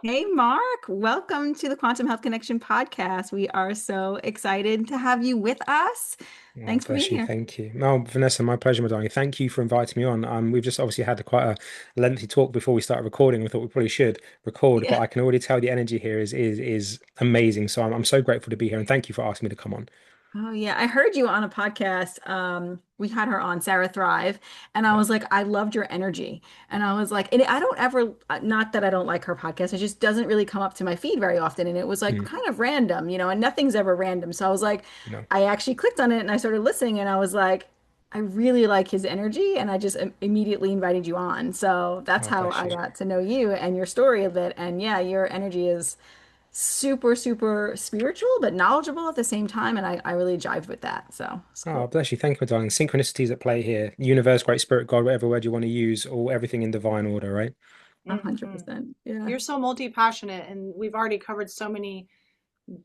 Hey, Mark, welcome to the Quantum Health Connection podcast. We are so excited to have you with us. Oh, Thanks for being bless you. here. Thank you. No, Vanessa, my pleasure, my darling. Thank you for inviting me on. We've just obviously had quite a lengthy talk before we started recording. We thought we probably should record, but Yeah. I can already tell the energy here is amazing. So I'm so grateful to be here, and thank you for asking me to come on. Oh, yeah. I heard you on a podcast. We had her on, Sarah Thrive, and I Yeah. was like, I loved your energy. And I was like, and I don't ever, not that I don't like her podcast, it just doesn't really come up to my feed very often. And it was like Mm, kind of random, and nothing's ever random. So I was like, no. I actually clicked on it and I started listening, and I was like, I really like his energy. And I just immediately invited you on. So that's Oh, how bless I you. got to know you and your story a bit. And yeah, your energy is super, super spiritual, but knowledgeable at the same time. And I really jived with that. So it's Oh, cool. bless you. Thank you, my darling. Synchronicities at play here. Universe, Great Spirit, God, whatever word you want to use, all everything in divine order, right? 100%. Yeah. You're so multi-passionate, and we've already covered so many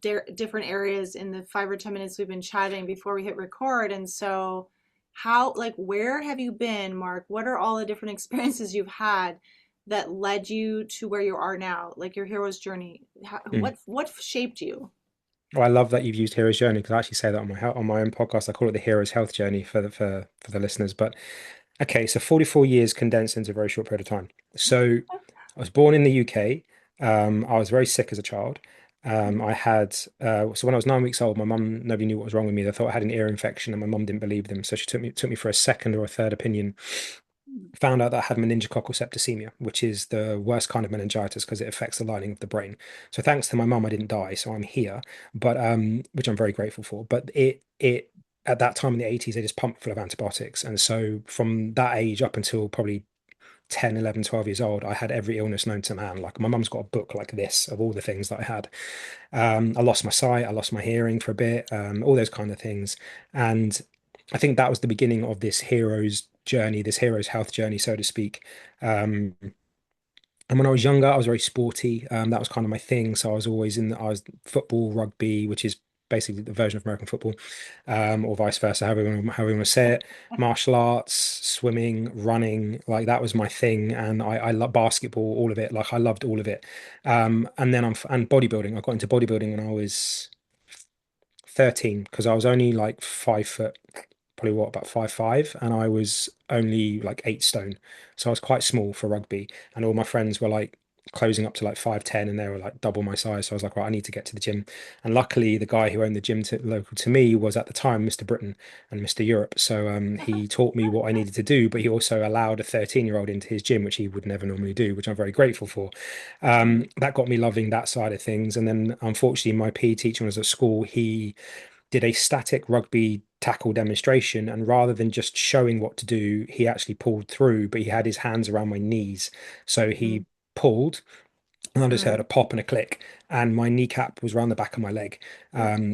different areas in the 5 or 10 minutes we've been chatting before we hit record. And so, where have you been, Mark? What are all the different experiences you've had that led you to where you are now, like your hero's journey? Mm. What shaped you? Well, I love that you've used Hero's Journey because I actually say that on on my own podcast. I call it the Hero's Health Journey for the listeners. But okay, so 44 years condensed into a very short period of time. So I was born in the UK. I was very sick as a child. I had so when I was 9 weeks old, my mum nobody knew what was wrong with me. They thought I had an ear infection, and my mum didn't believe them. So she took me for a second or a third opinion. Found out that I had meningococcal septicemia, which is the worst kind of meningitis because it affects the lining of the brain. So thanks to my mum, I didn't die, so I'm here. But which I'm very grateful for. But it at that time in the 80s, they just pumped full of antibiotics. And so from that age up until probably 10, 11, 12 years old, I had every illness known to man. Like my mum's got a book like this of all the things that I had. I lost my sight, I lost my hearing for a bit, all those kind of things. And I think that was the beginning of this hero's journey, this hero's health journey, so to speak. Um, and when I was younger, I was very sporty. That was kind of my thing. So I was football, rugby, which is basically the version of American football, or vice versa, however you want to say it. Martial arts, swimming, running, like that was my thing. And I love basketball, all of it. Like I loved all of it. And then and bodybuilding. I got into bodybuilding when I was 13 because I was only like 5 foot, probably what, about 5'5", and I was only like 8 stone. So I was quite small for rugby, and all my friends were like closing up to like 5'10", and they were like double my size. So I was like, right, I need to get to the gym. And luckily, the guy who owned the gym local to me was at the time Mr. Britain and Mr. Europe. So he taught me what I needed to do, but he also allowed a 13-year-old into his gym, which he would never normally do, which I'm very grateful for. That got me loving that side of things. And then unfortunately, my PE teacher when I was at school, he did a static rugby tackle demonstration. And rather than just showing what to do, he actually pulled through, but he had his hands around my knees. So he pulled, and I just heard a Mm. pop and a click, and my kneecap was around the back of my leg.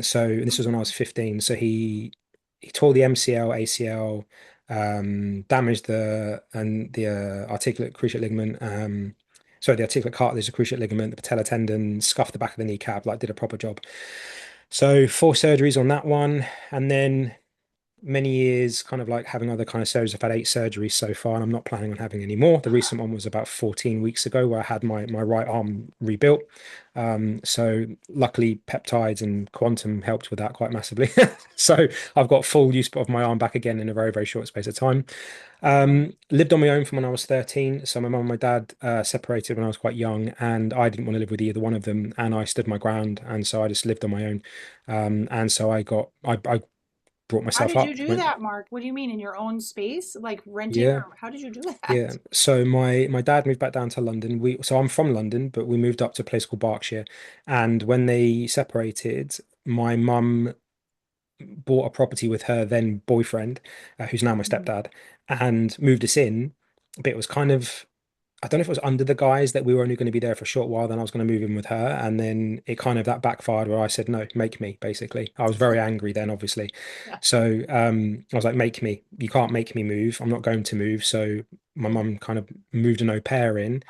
So this was when I was 15. So he tore the MCL, ACL, damaged the articulate cruciate ligament. Sorry, the articulate cartilage, the cruciate ligament, the patella tendon, scuffed the back of the kneecap, like did a proper job. So four surgeries on that one, and then many years kind of like having other kind of surgeries. I've had 8 surgeries so far, and I'm not planning on having any more. The recent one was about 14 weeks ago where I had my right arm rebuilt. So luckily peptides and quantum helped with that quite massively. So I've got full use of my arm back again in a very, very short space of time. Lived on my own from when I was 13. So my mum and my dad separated when I was quite young, and I didn't want to live with either one of them, and I stood my ground, and so I just lived on my own. And so I brought How myself did you up, do went, that, Mark? What do you mean, in your own space, like renting, yeah, or how did you do yeah. that? So my dad moved back down to London. So I'm from London, but we moved up to a place called Berkshire. And when they separated, my mum bought a property with her then boyfriend, who's now my Mhm. stepdad, and moved us in. But it was kind of, I don't know if it was under the guise that we were only going to be there for a short while, then I was going to move in with her. And then it kind of that backfired where I said, no, make me, basically. I was very angry then, obviously. Yeah. So I was like, make me. You can't make me move. I'm not going to move. So my mum kind of moved an au pair in.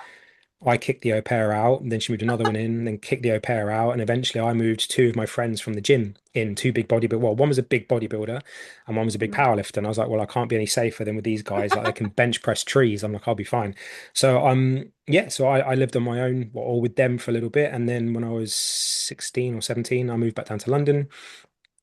I kicked the au pair out, and then she moved another one in, and then kicked the au pair out, and eventually I moved two of my friends from the gym in, two big bodybuilder. Well, one was a big bodybuilder, and one was a big Mm. powerlifter. And I was like, well, I can't be any safer than with these guys. Like they can bench press trees. I'm like, I'll be fine. So yeah, so I lived on my own or with them for a little bit, and then when I was 16 or 17, I moved back down to London,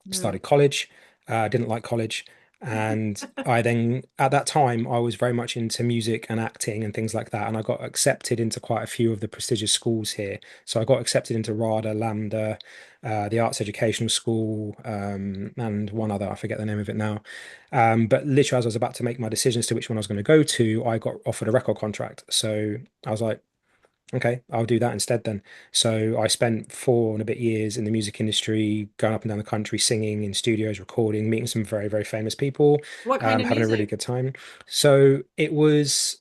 Mm. started college. Didn't like college. And I then, at that time, I was very much into music and acting and things like that. And I got accepted into quite a few of the prestigious schools here. So I got accepted into RADA, Lambda, the Arts Educational School, and one other, I forget the name of it now. But literally, as I was about to make my decisions to which one I was going to go to, I got offered a record contract. So I was like, okay, I'll do that instead then. So I spent 4 and a bit years in the music industry, going up and down the country, singing in studios, recording, meeting some very, very famous people, What kind of having a really music? good time. So it was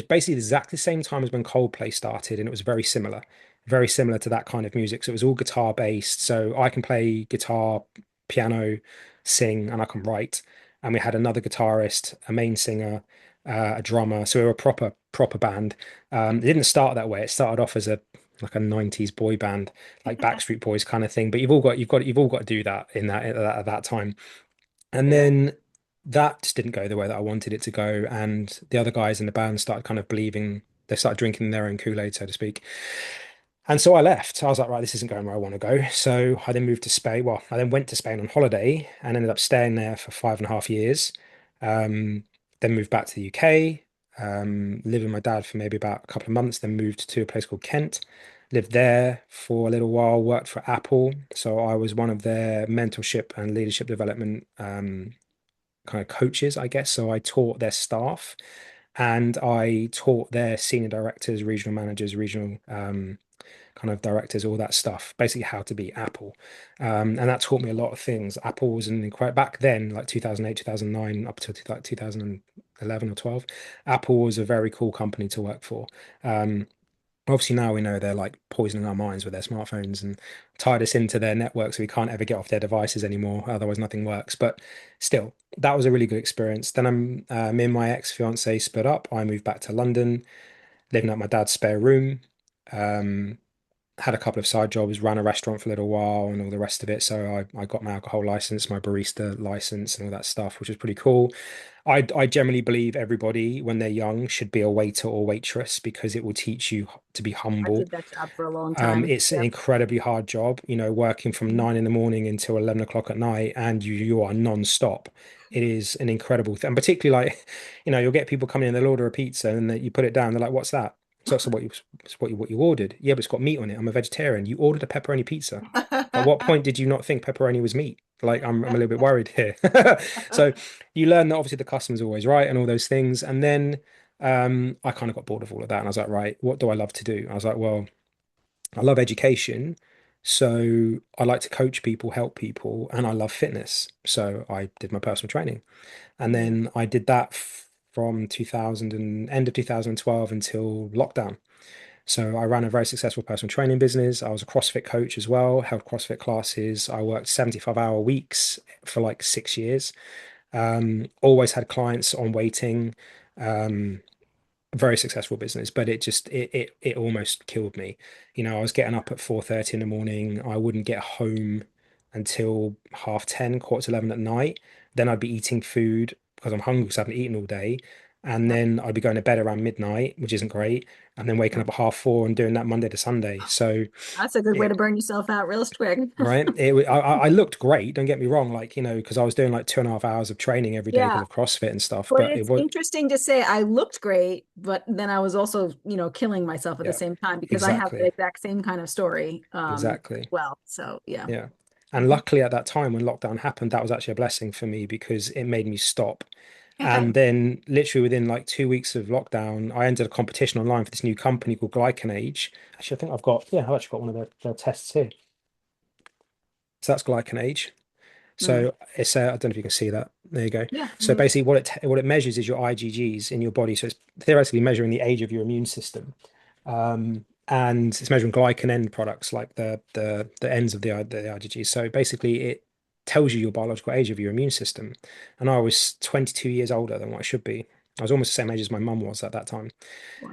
basically exactly the same time as when Coldplay started, and it was very similar to that kind of music. So it was all guitar based. So I can play guitar, piano, sing, and I can write. And we had another guitarist, a main singer, a drummer. So we were a proper band. It didn't start that way. It started off as a like a 90s boy band, like Backstreet Boys kind of thing. But you've all got to do that in that at that time. And Yeah. then that just didn't go the way that I wanted it to go. And the other guys in the band started kind of believing, they started drinking their own Kool-Aid, so to speak. And so I left. I was like, right, this isn't going where I want to go. So I then moved to Spain. Well, I then went to Spain on holiday and ended up staying there for 5.5 years. Um, then moved back to the UK, lived with my dad for maybe about a couple of months, then moved to a place called Kent. Lived there for a little while, worked for Apple. So I was one of their mentorship and leadership development kind of coaches, I guess. So I taught their staff and I taught their senior directors, regional managers, regional kind of directors, all that stuff, basically how to be Apple. And that taught me a lot of things. Apple was an incredible, back then, like 2008, 2009, up to like 2011 or 12, Apple was a very cool company to work for. Um, Obviously, now we know they're like poisoning our minds with their smartphones and tied us into their network so we can't ever get off their devices anymore. Otherwise, nothing works. But still, that was a really good experience. Then me and my ex-fiance split up. I moved back to London, living at my dad's spare room. Um, had a couple of side jobs, ran a restaurant for a little while and all the rest of it. So I got my alcohol license, my barista license, and all that stuff, which was pretty cool. I generally believe everybody, when they're young, should be a waiter or waitress because it will teach you to be I humble. did that job for a long time. It's an Yep. incredibly hard job, working from Mhm. 9 in the morning until 11 o'clock at night, and you are non-stop. It is an incredible thing, and particularly like, you'll get people coming in, they'll order a pizza, and you put it down, they're like, "What's that?" So what you ordered? Yeah, but it's got meat on it. I'm a vegetarian. You ordered a pepperoni pizza. At what point did you not think pepperoni was meat? Like, I'm a little bit worried here. So you learn that obviously the customer's always right and all those things, and then I kind of got bored of all of that, and I was like, right, what do I love to do? I was like, well. I love education. So I like to coach people, help people, and I love fitness. So I did my personal training. And Mm. then I did that from 2000 and end of 2012 until lockdown. So I ran a very successful personal training business. I was a CrossFit coach as well, held CrossFit classes. I worked 75-hour weeks for like 6 years. Always had clients on waiting. Um, very successful business, but it almost killed me. I was getting up at 4:30 in the morning. I wouldn't get home until 10:30, quarter to 11 at night. Then I'd be eating food because I'm hungry because I haven't eaten all day. And Yep. then I'd be going to bed around midnight, which isn't great. And then waking Mm. up at 4:30 and doing that Monday to Sunday. So That's a good way to it, burn yourself out real quick. right. I looked great. Don't get me wrong. Like, because I was doing like 2.5 hours of training every day because Yeah. of CrossFit and stuff, But but it it's was, interesting to say I looked great, but then I was also, killing myself at the yeah, same time because I have the exactly. exact same kind of story as Exactly. well. So yeah. Yeah. And Mhm. luckily at that time when lockdown happened, that was actually a blessing for me because it made me stop. And then literally within like 2 weeks of lockdown, I entered a competition online for this new company called Glycanage. Actually, I think I've actually got one of the tests here. So that's Glycanage. Mm. So I don't know if you can see that. There you go. Yeah. So Mhm. basically what it measures is your IgGs in your body. So it's theoretically measuring the age of your immune system. And it's measuring glycan end products like the ends of the IgG. So basically, it tells you your biological age of your immune system. And I was 22 years older than what I should be. I was almost the same age as my mum was at that time.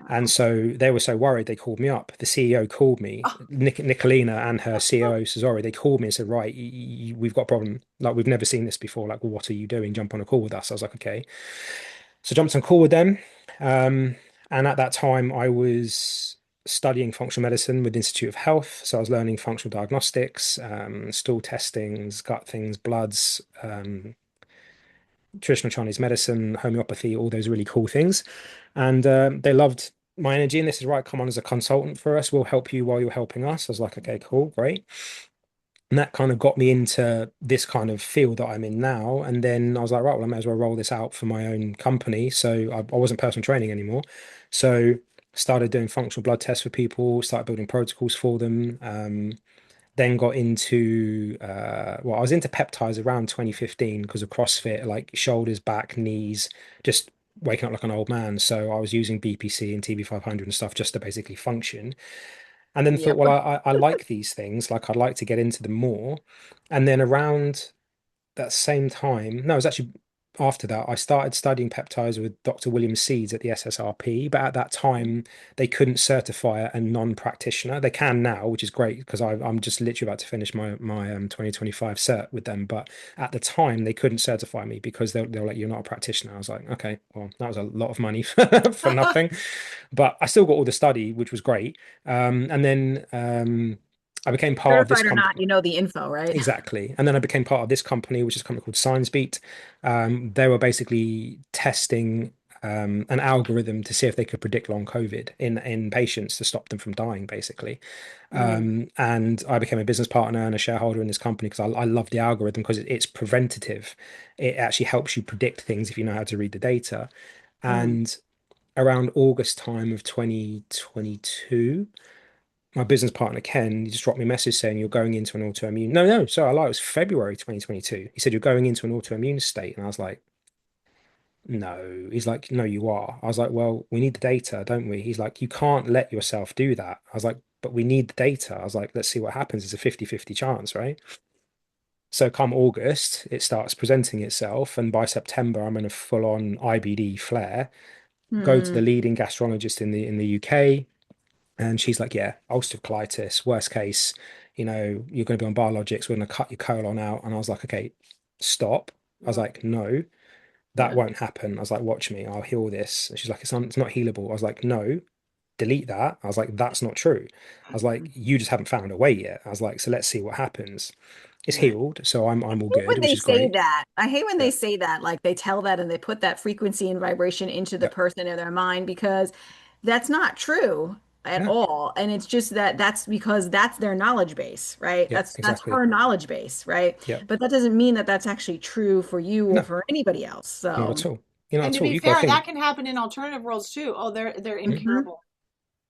And Wow. so they were so worried, they called me up. The CEO called me, Oh, Nicolina and her COO, Cesare, they called me and said, right, we've got a problem. Like, we've never seen this before. Like, well, what are you doing? Jump on a call with us. I was like, okay. So jumped on a call with them. Um, and at that time, I was studying functional medicine with the Institute of Health. So I was learning functional diagnostics, stool testings, gut things, bloods, traditional Chinese medicine, homeopathy, all those really cool things. And they loved my energy. And this is right, come on as a consultant for us. We'll help you while you're helping us. I was like, okay, cool, great. And that kind of got me into this kind of field that I'm in now. And then I was like, right, well, I may as well roll this out for my own company. So I wasn't personal training anymore. So started doing functional blood tests for people, started building protocols for them. Then got into well, I was into peptides around 2015 because of CrossFit, like shoulders, back, knees, just waking up like an old man. So I was using BPC and TB500 and stuff just to basically function. And then thought, Yep. well, I like these things, like I'd like to get into them more. And then around that same time, no, it was actually after that, I started studying peptides with Dr. William Seeds at the SSRP. But at that time, they couldn't certify a non-practitioner. They can now, which is great because I'm just literally about to finish my 2025 cert with them. But at the time, they couldn't certify me because they'll let you're not a practitioner. I was like, okay, well, that was a lot of money for nothing. But I still got all the study, which was great. And then I became part of this Certified or not, company. you know the info, right? Exactly. And then I became part of this company, which is a company called ScienceBeat. They were basically testing an algorithm to see if they could predict long COVID in patients to stop them from dying, basically. mm, And I became a business partner and a shareholder in this company because I love the algorithm because it's preventative. It actually helps you predict things if you know how to read the data. mm. And around August time of 2022, my business partner Ken, he just dropped me a message saying you're going into an autoimmune. No, no, sorry, I lied. It was February 2022. He said you're going into an autoimmune state, and I was like, no. He's like, no, you are. I was like, well, we need the data, don't we? He's like, you can't let yourself do that. I was like, but we need the data. I was like, let's see what happens. It's a 50-50 chance, right? So come August, it starts presenting itself, and by September, I'm in a full-on IBD flare. Go to the Hmm. leading gastrologist in the UK. And she's like, yeah, ulcerative colitis, worst case, you're going to be on biologics. We're going to cut your colon out. And I was like, okay, stop. I was Whoa. like, no, that Yeah. won't happen. I was like, watch me, I'll heal this. And she's like, it's not healable. I was like, no, delete that. I was like, that's not true. I was like, you just haven't found a way yet. I was like, so let's see what happens. It's Right. healed, so I'm all Hate good, when which they is say great. that. I hate when Yeah, they say that, like they tell that and they put that frequency and vibration into the yeah, person in their mind because that's not true at yeah, all. And it's just that that's because that's their knowledge base, right? yeah, That's exactly. her knowledge base, right? Yeah, But that doesn't mean that that's actually true for you or no, for anybody else. not So, at all. You're And not to at all. be You've got to fair, that think. can happen in alternative worlds too. Oh, they're Mhm. incurable.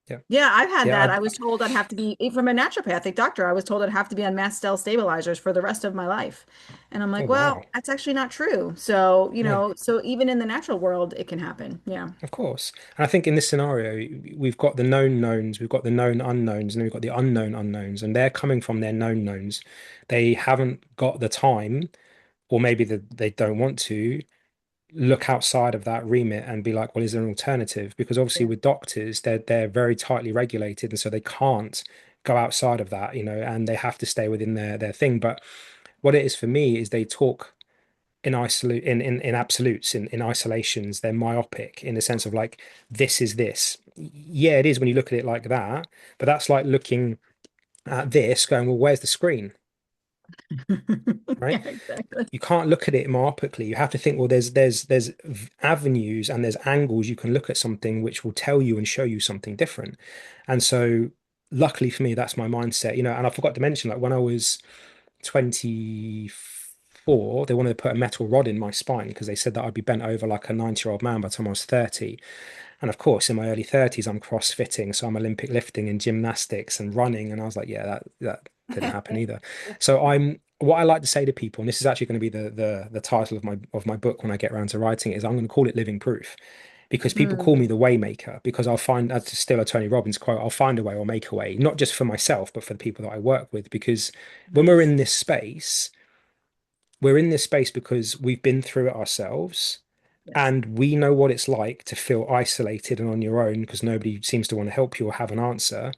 Yeah, yeah, I've had yeah, that. I was told I'd have to be from a naturopathic doctor. I was told I'd have to be on mast cell stabilizers for the rest of my life. And I'm oh like, wow. well, that's actually not true. So, No. so even in the natural world, it can happen. Yeah. Of course. And I think in this scenario, we've got the known knowns, we've got the known unknowns, and then we've got the unknown unknowns, and they're coming from their known knowns. They haven't got the time, or maybe they don't want to look outside of that remit and be like, well, is there an alternative? Because obviously Yeah. with doctors, they're very tightly regulated, and so they can't go outside of that, and they have to stay within their thing. But what it is for me is they talk in isolate in absolutes in isolations. They're myopic in the sense of like this is this. Yeah, it is when you look at it like that, but that's like looking at this going, well, where's the screen, right? Yeah, exactly. You can't look at it myopically. You have to think, well, there's avenues and there's angles you can look at something which will tell you and show you something different. And so luckily for me, that's my mindset, and I forgot to mention, like when I was 24, they wanted to put a metal rod in my spine because they said that I'd be bent over like a 90-year-old man by the time I was 30. And of course, in my early 30s, I'm cross-fitting, so I'm Olympic lifting and gymnastics and running. And I was like, yeah, that didn't happen either. So what I like to say to people, and this is actually going to be the title of my book when I get around to writing it, is I'm going to call it living proof. Because people call me Mm, the waymaker, because I'll find, that's still a Tony Robbins quote, I'll find a way or make a way, not just for myself, but for the people that I work with. Because when Nice. we're in this space because we've been through it ourselves. Yes. And we know what it's like to feel isolated and on your own because nobody seems to want to help you or have an answer.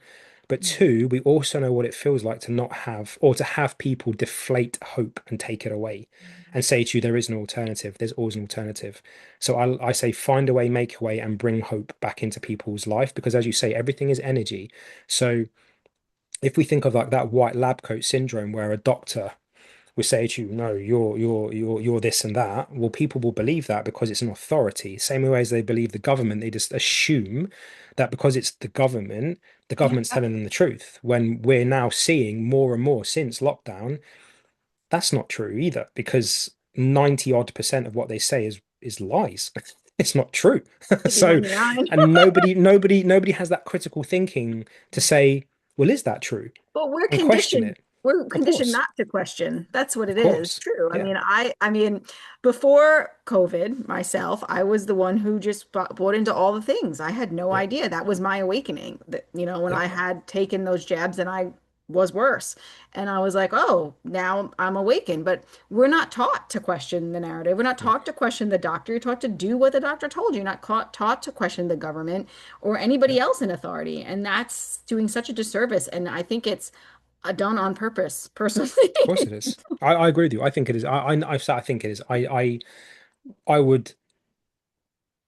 But Mm. two, we also know what it feels like to not have or to have people deflate hope and take it away and say to you, there is an alternative. There's always an alternative. So I say, find a way, make a way, and bring hope back into people's life because, as you say, everything is energy. So if we think of like that white lab coat syndrome where a doctor will say to you, no, you're this and that. Well, people will believe that because it's an authority. Same way as they believe the government, they just assume that because it's the government's telling them the truth. When we're now seeing more and more since lockdown, that's not true either, because 90 odd percent of what they say is lies. It's not true. Maybe So, 99. and nobody has that critical thinking to say, well, is that true? But we're And question conditioned. it. We're Of conditioned course. not to question. That's what Of it is. course. True. Yeah. I mean, before COVID, myself, I was the one who just bought into all the things. I had no Yep. idea. That was my awakening. That, when Yep. I had taken those jabs and I was worse. And I was like, oh, now I'm awakened. But we're not taught to question the narrative. We're not No. taught to question the doctor. You're taught to do what the doctor told you. You're not taught to question the government or anybody Yep. else in authority. And that's doing such a disservice. And I think it's done on purpose, personally. Of course it is. I agree with you. I think it is. I think it is. I would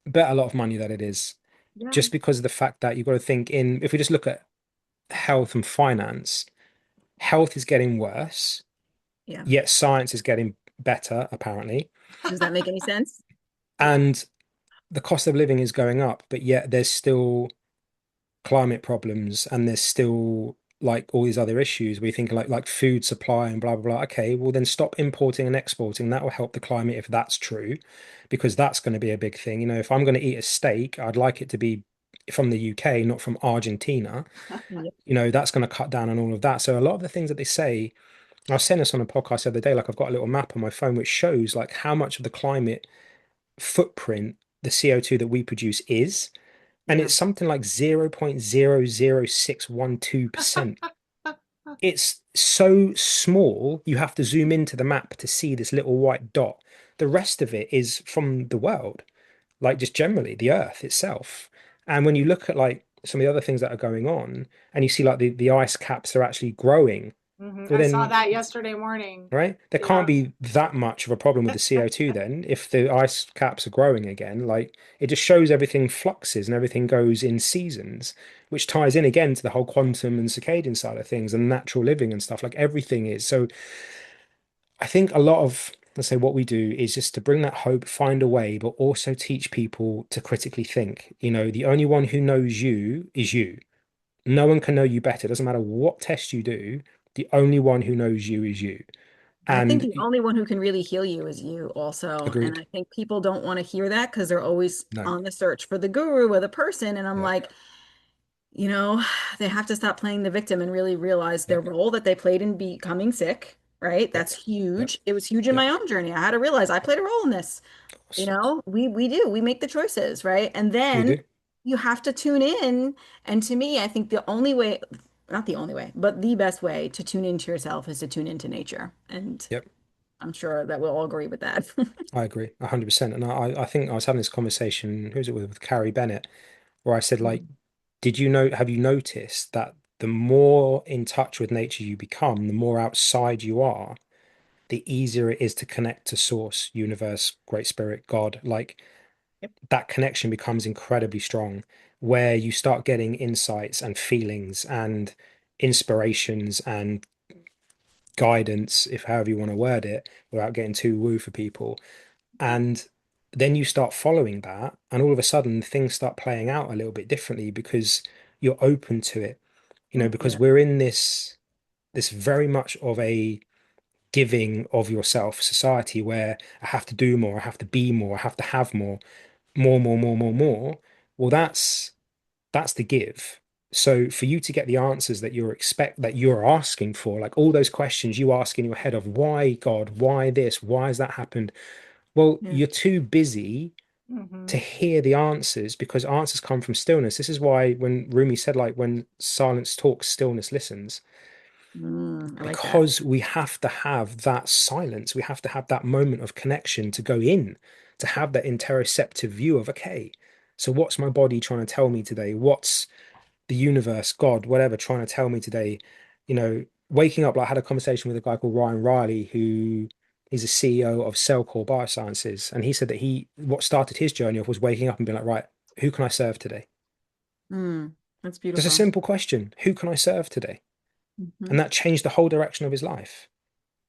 bet a lot of money that it is, Yeah, just because of the fact that you've got to think in, if we just look at health and finance, health is getting worse, yeah. yet science is getting better, apparently. Does that make any sense? And the cost of living is going up, but yet there's still climate problems and there's still like all these other issues where you think like food supply and blah blah blah. Okay, well then stop importing and exporting. That will help the climate if that's true, because that's going to be a big thing. If I'm going to eat a steak, I'd like it to be from the UK, not from Argentina. Yeah. That's going to cut down on all of that. So a lot of the things that they say, I was saying this on a podcast the other day, like I've got a little map on my phone which shows like how much of the climate footprint the CO2 that we produce is. And Yeah. it's something like 0.000612%. It's so small, you have to zoom into the map to see this little white dot. The rest of it is from the world, like just generally the Earth itself. And when you look at like some of the other things that are going on, and you see like the ice caps are actually growing, well I saw then, that yesterday morning. right? There can't Yeah. be that much of a problem with the CO2 then if the ice caps are growing again. Like it just shows everything fluxes and everything goes in seasons, which ties in again to the whole quantum and circadian side of things and natural living and stuff. Like everything is. So I think a lot of, let's say, what we do is just to bring that hope, find a way, but also teach people to critically think. The only one who knows you is you. No one can know you better. It doesn't matter what test you do. The only one who knows you is you. I think the And only one who can really heal you is you also. And agreed. I think people don't want to hear that because they're always No. on the search for the guru or the person. And I'm Yep. like, you know, they have to stop playing the victim and really realize their Yep. role that they played in becoming sick, right? Yep. That's Yep. huge. It was huge in my Yep. own journey. I had to realize I played a role in this. Of course. We do. We make the choices, right? And We then do. you have to tune in. And to me, I think the only way, not the only way, but the best way to tune into yourself is to tune into nature. And Yep. I'm sure that we'll all agree with that. I agree 100%. And I think I was having this conversation, who's it with Carrie Bennett, where I said, like, have you noticed that the more in touch with nature you become, the more outside you are, the easier it is to connect to source, universe, great spirit, God. Like Yep. that connection becomes incredibly strong, where you start getting insights and feelings and inspirations and guidance, if however you want to word it, without getting too woo for people. And then you start following that, and all of a sudden things start playing out a little bit differently because you're open to it, because Yeah. we're in this very much of a giving of yourself society where I have to do more, I have to be more, I have to have more, more, more, more, more, more. Well, that's the give. So for you to get the answers that you're asking for, like all those questions you ask in your head of why God, why this, why has that happened? Well, Yeah. you're too busy to Hmm. hear the answers because answers come from stillness. This is why when Rumi said, like, when silence talks, stillness listens, I like that. because we have to have that silence. We have to have that moment of connection to go in. to have that interoceptive view of, okay, so what's my body trying to tell me today? What's the universe, God, whatever, trying to tell me today? Waking up, like I had a conversation with a guy called Ryan Riley, who he's a CEO of Cellcore Biosciences. And he said that what started his journey off was waking up and being like, right, who can I serve today? Mm, that's Just a beautiful. simple question. Who can I serve today? Hmm. And that changed the whole direction of his life.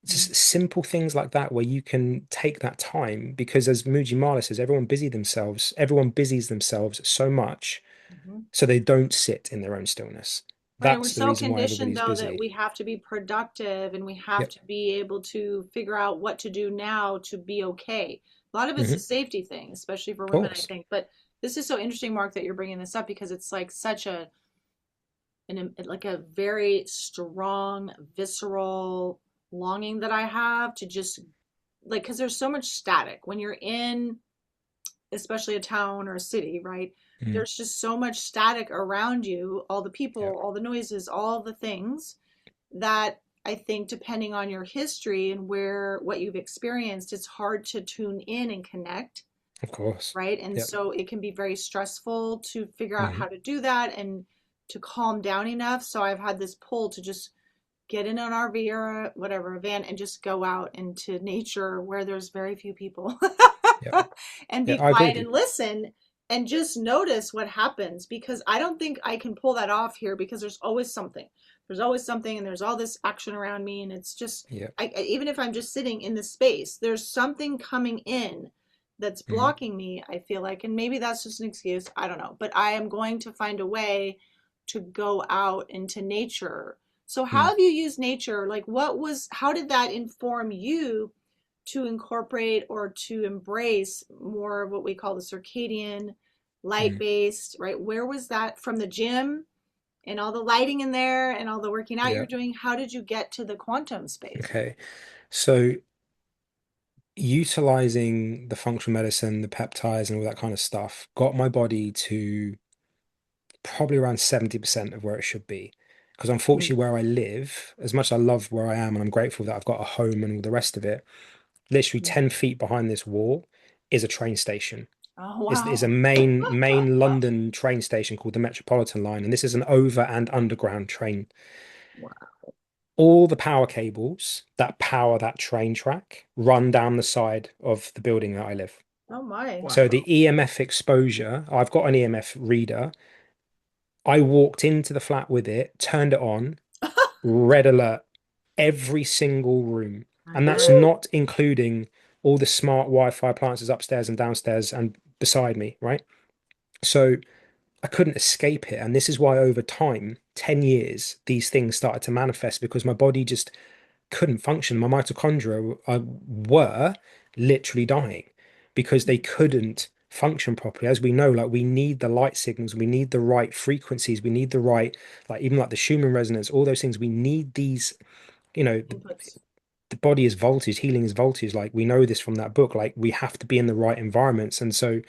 It's Hmm. just simple things like that where you can take that time because as Mujimala says, everyone busies themselves so much Mhm. so they don't sit in their own stillness. Right, and we're That's the so reason why conditioned everybody's though that busy. we have to be productive and we have Yep. to be able to figure out what to do now to be okay. A lot of it's a Of safety thing, especially for women, I course. think. But this is so interesting, Mark, that you're bringing this up because it's like such like a very strong, visceral longing that I have to just like because there's so much static when you're in especially a town or a city, right? Mm. There's just so much static around you, all the Yep. people, all the noises, all the things that I think depending on your history and where what you've experienced, it's hard to tune in and connect, Of course. right? And Yep. so it can be very stressful to figure out Hmm. how to do that and to calm down enough. So I've had this pull to just get in an RV or whatever, a van, and just go out into nature where there's very few people Yep. and Yeah, be I agree quiet with you. and listen and just notice what happens because I don't think I can pull that off here because there's always something. There's always something and there's all this action around me and it's just Yeah. even if I'm just sitting in the space, there's something coming in that's Hmm. blocking me, I feel like, and maybe that's just an excuse, I don't know, but I am going to find a way to go out into nature. So how Mm. have you used nature? Like how did that inform you to incorporate or to embrace more of what we call the circadian light Mm. based, right? Where was that from the gym and all the lighting in there and all the working out Yeah. you're doing? How did you get to the quantum space? Okay. So utilizing the functional medicine, the peptides and all that kind of stuff got my body to probably around 70% of where it should be. Because Mm. unfortunately, where I live, as much as I love where I am and I'm grateful that I've got a home and all the rest of it, literally 10 feet behind this wall is a train station. Oh, Is a wow. main London train station called the Metropolitan line, and this is an over and underground train. Wow. All the power cables that power that train track run down the side of the building that I live. Oh, my. So Wow. the EMF exposure, I've got an EMF reader. I walked into the flat with it, turned it on, red alert, every single room. I And that's bet. not including all the smart Wi-Fi appliances upstairs and downstairs and beside me, right? So I couldn't escape it. And this is why over time, 10 years, these things started to manifest because my body just couldn't function. My mitochondria were literally dying because they couldn't function properly. As we know, like we need the light signals, we need the right frequencies, we need the right, like even like the Schumann resonance, all those things. We need these, you know, Inputs. the body is voltage, healing is voltage. Like we know this from that book. Like we have to be in the right environments. And so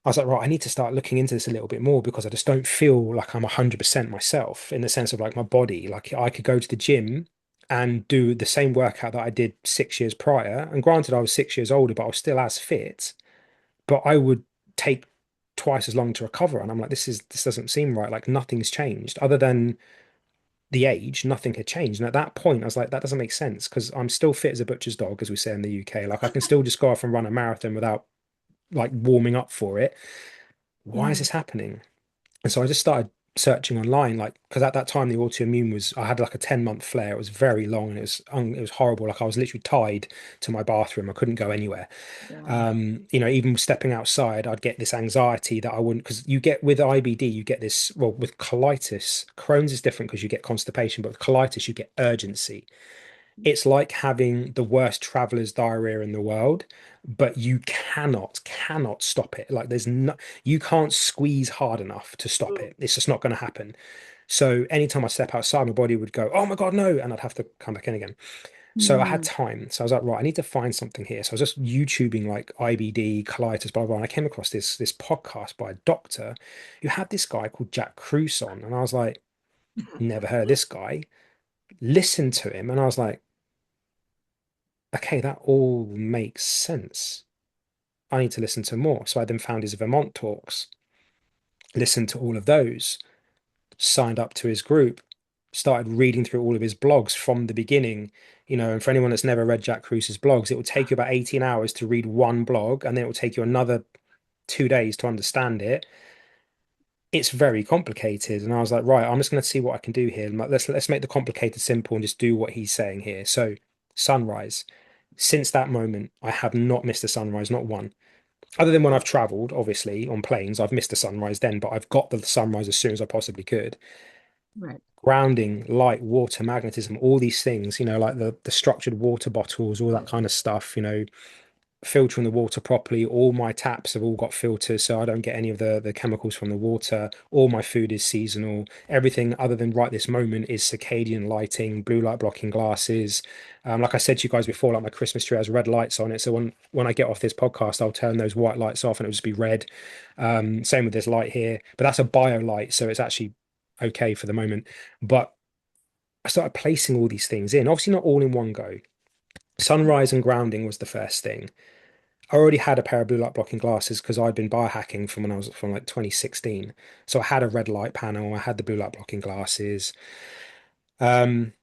I was like, right, I need to start looking into this a little bit more because I just don't feel like I'm 100% myself in the sense of like my body. Like I could go to the gym and do the same workout that I did 6 years prior. And granted, I was 6 years older, but I was still as fit. But I would take twice as long to recover. And I'm like, this doesn't seem right. Like nothing's changed other than the age, nothing had changed. And at that point, I was like, that doesn't make sense because I'm still fit as a butcher's dog, as we say in the UK. Like I can still just go off and run a marathon without like warming up for it. Why is Mm. this happening? And so I just started searching online, like because at that time the autoimmune was I had like a 10-month flare. It was very long and it was horrible. Like I was literally tied to my bathroom. I couldn't go anywhere. Wow. Even stepping outside, I'd get this anxiety that I wouldn't because you get with IBD, you get this, well, with colitis, Crohn's is different because you get constipation, but with colitis, you get urgency. It's like having the worst traveler's diarrhea in the world, but you cannot stop it. Like there's no, you can't squeeze hard enough to stop Ooh. it. It's just not going to happen. So anytime I step outside, my body would go, "Oh my God, no!" And I'd have to come back in again. So I had Mm. time. So I was like, right, I need to find something here. So I was just YouTubing like IBD, colitis, blah, blah, blah. And I came across this podcast by a doctor who had this guy called Jack Kruse on. And I was like, never heard of this guy. Listened to him, and I was like, okay, that all makes sense. I need to listen to more. So I then found his Vermont talks, listened to all of those, signed up to his group, started reading through all of his blogs from the beginning. And for anyone that's never read Jack Kruse's blogs, it will take you about 18 hours to read one blog, and then it will take you another 2 days to understand it. It's very complicated. And I was like, right, I'm just going to see what I can do here. Like, let's make the complicated simple and just do what he's saying here. So sunrise. Since that moment, I have not missed a sunrise, not one. Other than when I've traveled, obviously, on planes, I've missed a sunrise then, but I've got the sunrise as soon as I possibly could. Right. Grounding, light, water, magnetism, all these things, like the structured water bottles, all that kind of stuff, filtering the water properly. All my taps have all got filters, so I don't get any of the chemicals from the water. All my food is seasonal. Everything other than right this moment is circadian lighting, blue light blocking glasses. Like I said to you guys before, like my Christmas tree has red lights on it. So when I get off this podcast, I'll turn those white lights off and it'll just be red. Same with this light here, but that's a bio light, so it's actually okay for the moment. But I started placing all these things in, obviously not all in one go. Sunrise and grounding was the first thing. I already had a pair of blue light blocking glasses because I'd been biohacking from when I was from like 2016. So I had a red light panel, I had the blue light blocking glasses. Um,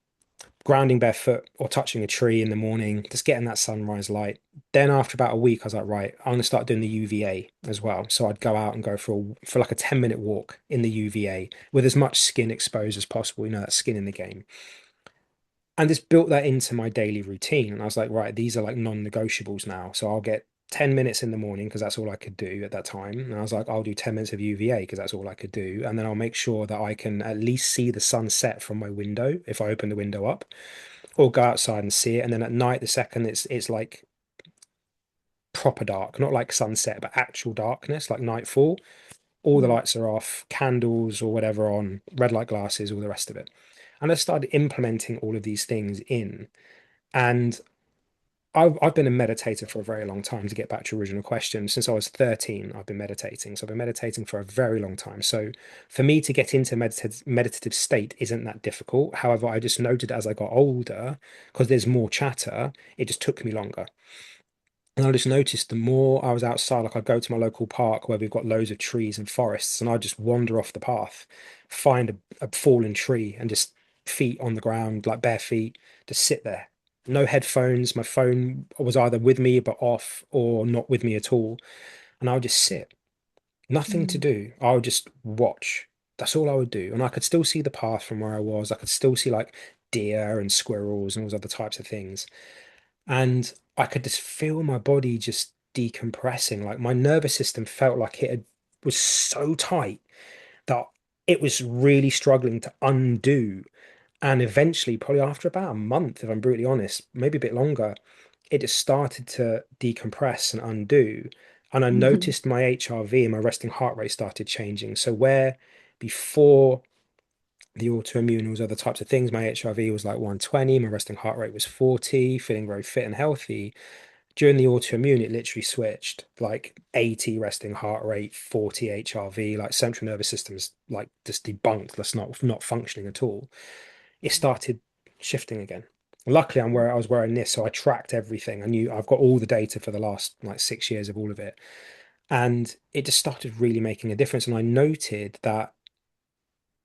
Grounding barefoot or touching a tree in the morning, just getting that sunrise light. Then after about a week, I was like, right, I'm gonna start doing the UVA as well. So I'd go out and go for like a 10-minute walk in the UVA with as much skin exposed as possible. That skin in the game. And just built that into my daily routine. And I was like, right, these are like non-negotiables now. So I'll get 10 minutes in the morning because that's all I could do at that time. And I was like, I'll do 10 minutes of UVA because that's all I could do. And then I'll make sure that I can at least see the sun set from my window if I open the window up, or go outside and see it. And then at night, the second it's like proper dark, not like sunset, but actual darkness, like nightfall. All the Mm. lights are off, candles or whatever on, red light glasses, all the rest of it. And I started implementing all of these things in. And I've been a meditator for a very long time, to get back to your original question. Since I was 13, I've been meditating. So I've been meditating for a very long time. So for me to get into meditative state isn't that difficult. However, I just noted as I got older, because there's more chatter, it just took me longer. And I just noticed the more I was outside, like I'd go to my local park where we've got loads of trees and forests, and I'd just wander off the path, find a fallen tree, and just feet on the ground, like bare feet, just sit there. No headphones. My phone was either with me but off, or not with me at all. And I would just sit, nothing to Mm. do. I would just watch. That's all I would do. And I could still see the path from where I was. I could still see like deer and squirrels and all those other types of things. And I could just feel my body just decompressing. Like my nervous system felt like was so tight that it was really struggling to undo. And eventually, probably after about a month, if I'm brutally honest, maybe a bit longer, it just started to decompress and undo. And I noticed my HRV and my resting heart rate started changing. So where before the autoimmune and those other types of things, my HRV was like 120, my resting heart rate was 40, feeling very fit and healthy. During the autoimmune, it literally switched, like 80 resting heart rate, 40 HRV, like central nervous system's like just debunked, that's not functioning at all. It started shifting again. Luckily, I was wearing this, so I tracked everything. I knew I've got all the data for the last like 6 years of all of it. And it just started really making a difference. And I noted that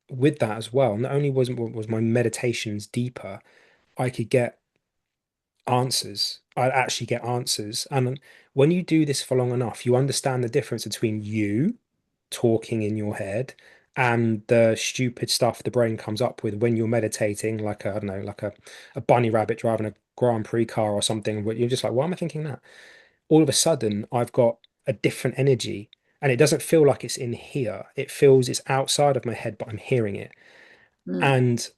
with that as well, not only was my meditations deeper, I could get answers. I'd actually get answers. And when you do this for long enough, you understand the difference between you talking in your head and the stupid stuff the brain comes up with when you're meditating, like I don't know, like a bunny rabbit driving a Grand Prix car or something, where you're just like, why am I thinking that? All of a sudden, I've got a different energy. And it doesn't feel like it's in here. It feels it's outside of my head, but I'm hearing it. Mm. And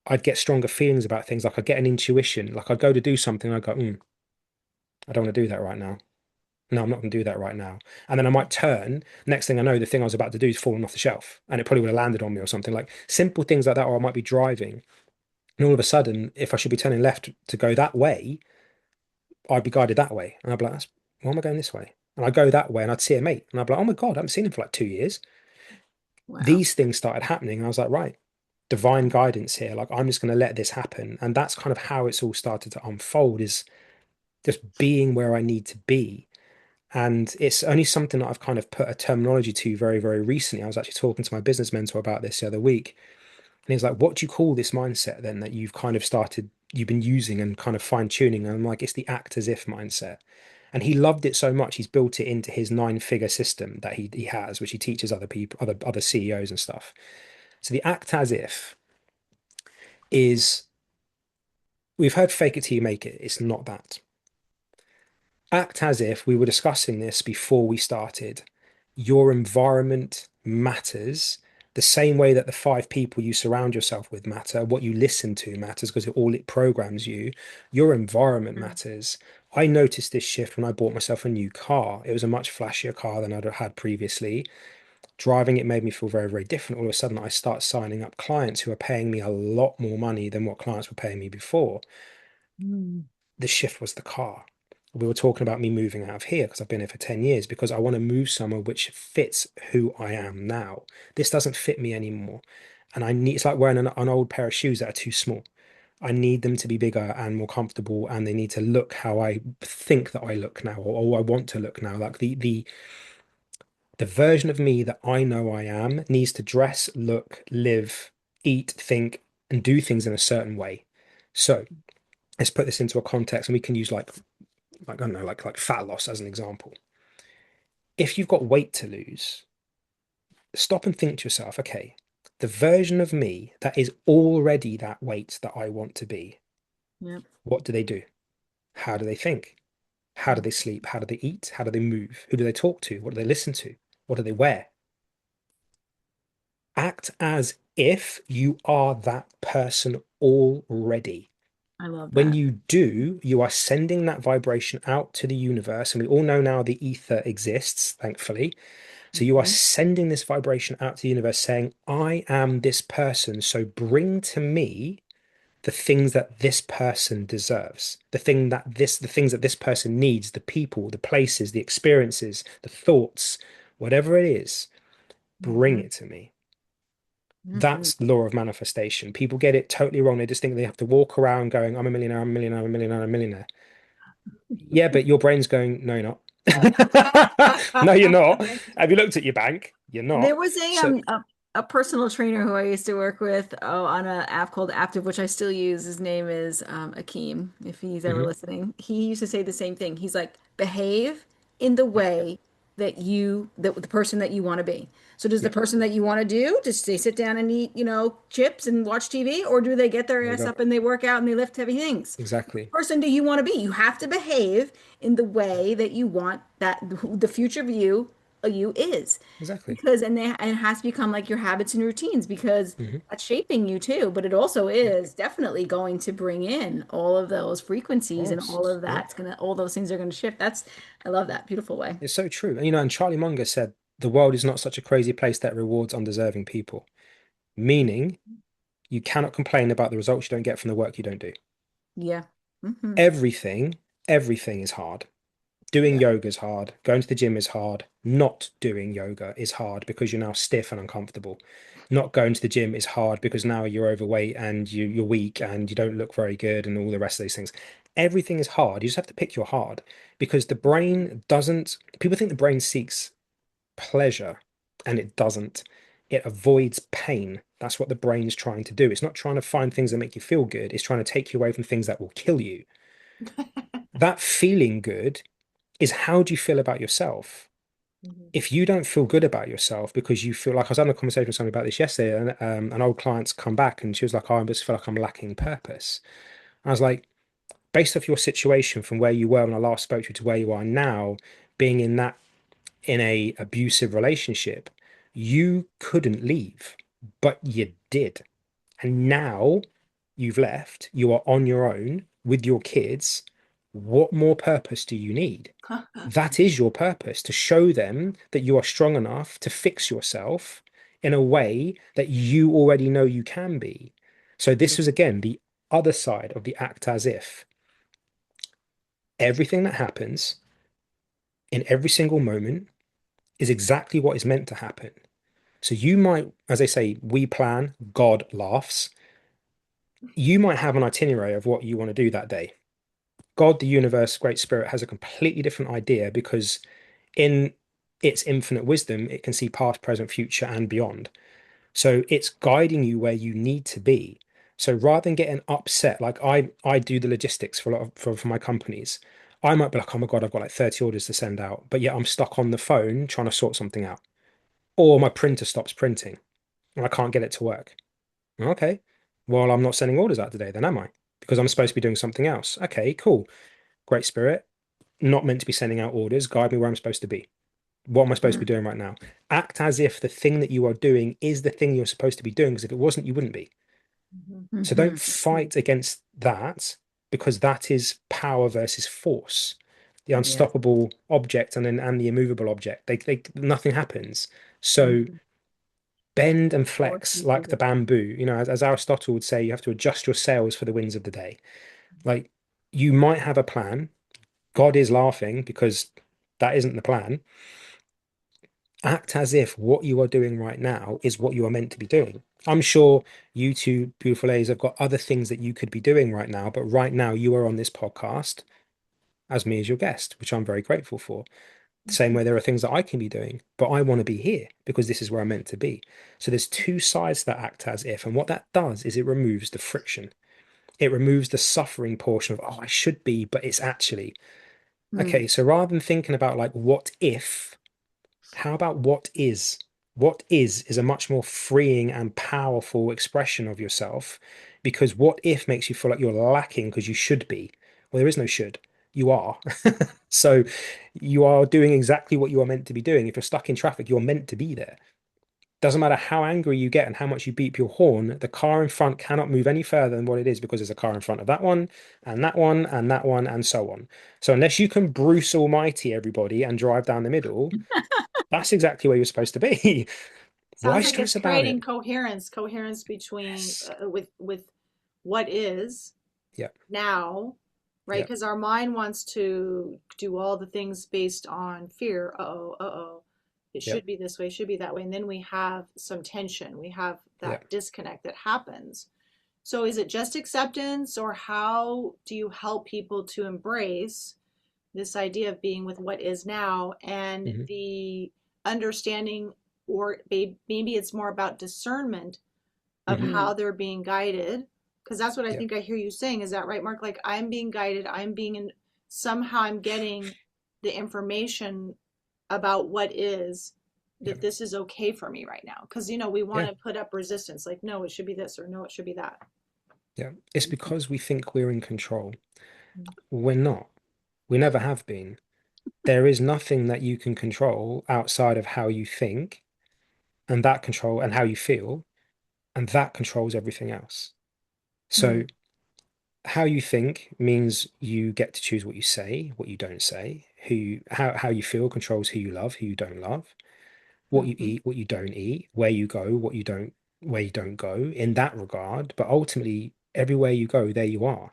I'd get stronger feelings about things. Like I'd get an intuition. Like I'd go to do something, and I'd go, I don't want to do that right now. No, I'm not going to do that right now. And then I might turn. Next thing I know, the thing I was about to do is falling off the shelf, and it probably would have landed on me or something. Like simple things like that. Or I might be driving, and all of a sudden, if I should be turning left to go that way, I'd be guided that way, and I'd be like, why am I going this way? And I'd go that way, and I'd see a mate, and I'd be like, oh my God, I haven't seen him for like 2 years. Wow. These things started happening, and I was like, right, divine guidance here. Like I'm just going to let this happen, and that's kind of how it's all started to unfold. Is just being where I need to be. And it's only something that I've kind of put a terminology to very, very recently. I was actually talking to my business mentor about this the other week. And he's like, what do you call this mindset then that you've kind of started, you've been using and kind of fine tuning? And I'm like, it's the act as if mindset. And he loved it so much, he's built it into his 9-figure system that he has, which he teaches other people, other CEOs and stuff. So the act as if is, we've heard fake it till you make it. It's not that. Act as if, we were discussing this before we started. Your environment matters the same way that the 5 people you surround yourself with matter, what you listen to matters because it programs you. Your environment Mm. matters. I noticed this shift when I bought myself a new car. It was a much flashier car than I'd had previously. Driving it made me feel very, very different. All of a sudden, I start signing up clients who are paying me a lot more money than what clients were paying me before. Mm. The shift was the car. We were talking about me moving out of here because I've been here for 10 years because I want to move somewhere which fits who I am now. This doesn't fit me anymore. And it's like wearing an old pair of shoes that are too small. I need them to be bigger and more comfortable, and they need to look how I think that I look now, or I want to look now. Like the version of me that I know I am needs to dress, look, live, eat, think, and do things in a certain way. So let's put this into a context, and we can use I don't know, like fat loss as an example. If you've got weight to lose, stop and think to yourself, okay, the version of me that is already that weight that I want to be, Yep. what do they do? How do they think? How do Mm. they sleep? How do they eat? How do they move? Who do they talk to? What do they listen to? What do they wear? Act as if you are that person already. I love When that. you do, you are sending that vibration out to the universe. And we all know now the ether exists, thankfully. So you are Mhm. sending this vibration out to the universe saying, I am this person. So bring to me the things that this person deserves, the things that this person needs, the people, the places, the experiences, the thoughts, whatever it is, bring Mhm. it to me. Mhm. That's the law of manifestation. People get it totally wrong. They just think they have to walk around going, I'm a millionaire, I'm a millionaire, I'm a millionaire, I'm a millionaire. Yeah, but your brain's going, no, you're not. No, you're not. Have you looked at your bank? You're There not. was So, a personal trainer who I used to work with on an app called Active, which I still use. His name is Akeem, if he's ever mhm, listening. He used to say the same thing. He's like, behave in the yeah, way that the person that you want to be. So does the yeah, person that you want to do just they sit down and eat, chips and watch TV, or do they get their there you ass go. up and they work out and they lift heavy things? Exactly. Person do you want to be? You have to behave in the way that you want that the future of you is. Exactly. Because and it has to become like your habits and routines because Hmm. that's shaping you too, but it also Yeah, of is definitely going to bring in all of those frequencies and course. all of Yeah. that's gonna all those things are gonna shift. I love that. Beautiful way. It's so true. And Charlie Munger said, the world is not such a crazy place that rewards undeserving people, meaning you cannot complain about the results you don't get from the work you don't do. Yeah. Hmm. Everything, everything is hard. Doing Yeah. yoga is hard. Going to the gym is hard. Not doing yoga is hard because you're now stiff and uncomfortable. Not going to the gym is hard because now you're overweight and you're weak and you don't look very good and all the rest of those things. Everything is hard. You just have to pick your hard because the brain doesn't, people think the brain seeks pleasure and it doesn't. It avoids pain. That's what the brain's trying to do. It's not trying to find things that make you feel good. It's trying to take you away from things that will kill you. That feeling good is how do you feel about yourself? Mhm. If you don't feel good about yourself because you feel like I was having a conversation with somebody about this yesterday, and an old client's come back and she was like, oh, I just feel like I'm lacking purpose. I was like, based off your situation from where you were when I last spoke to you to where you are now, being in a abusive relationship, you couldn't leave, but you did. And now you've left, you are on your own with your kids. What more purpose do you need? That is your purpose, to show them that you are strong enough to fix yourself in a way that you already know you can be. So, this was Beautiful. again the other side of the act as if. Everything that happens in every single moment is exactly what is meant to happen. So, you might, as they say, we plan, God laughs. You might have an itinerary of what you want to do that day. God, the universe, Great Spirit, has a completely different idea because in its infinite wisdom, it can see past, present, future, and beyond. So it's guiding you where you need to be. So rather than getting upset, like I do the logistics for a lot of for my companies, I might be like, oh my God, I've got like 30 orders to send out, but yet I'm stuck on the phone trying to sort something out. Or my printer stops printing and I can't get it to work. Okay. Well, I'm not sending orders out today, then am I? Because I'm supposed to be doing something else. Okay, cool. Great Spirit, not meant to be sending out orders. Guide me where I'm supposed to be. What am I supposed to be Mm. doing right now? Act as if the thing that you are doing is the thing you're supposed to be doing, because if it wasn't, you wouldn't be. Mhm. So don't Mhm. fight against that, because that is power versus force. The Yes. unstoppable object and the immovable object, they nothing happens. So Mhm. bend and Force flex like the uses. bamboo. As Aristotle would say, you have to adjust your sails for the winds of the day. Like, you might have a plan. God is laughing because that isn't the plan. Act as if what you are doing right now is what you are meant to be doing. I'm sure you two beautiful ladies have got other things that you could be doing right now, but right now you are on this podcast as me as your guest, which I'm very grateful for. The same Mhm. way there are things that I can be doing, but I want to be here because this is where I'm meant to be. So there's two sides to that act as if, and what that does is it removes the friction. It removes the suffering portion of, oh, I should be, but it's actually Mm. okay. So rather than thinking about like what if, how about what is? What is a much more freeing and powerful expression of yourself, because what if makes you feel like you're lacking because you should be. Well, there is no should. You are. So you are doing exactly what you are meant to be doing. If you're stuck in traffic, you're meant to be there. Doesn't matter how angry you get and how much you beep your horn, the car in front cannot move any further than what it is because there's a car in front of that one and that one and that one and so on. So unless you can Bruce Almighty everybody and drive down the middle, that's exactly where you're supposed to be. Why Sounds like it's stress about creating it? coherence between Yes. with what is Yeah. now, right? Yeah. Because our mind wants to do all the things based on fear. Uh-oh, uh-oh. It Yeah. should be this way, it should be that way. And then we have some tension. We have Yeah. that disconnect that happens. So is it just acceptance, or how do you help people to embrace this idea of being with what is now and Hmm. the understanding, or maybe it's more about discernment of Hmm. how Mm. they're being guided, because that's what I Yeah. think I hear you saying. Is that right, Mark? Like, I'm being guided, I'm being in, somehow I'm getting the information about what is, Yeah. that this is okay for me right now, because we want Yeah. to put up resistance, like, no, it should be this, or no, it should be that. Yeah. It's Mhm. because we think we're in control. We're not. We never have been. There is nothing that you can control outside of how you think and that control and how you feel, and that controls everything else. So Mm. how you think means you get to choose what you say, what you don't say, how you feel controls who you love, who you don't love, what you Mhm. eat, what you don't eat, where you go, where you don't go in that regard. But ultimately, everywhere you go, there you are.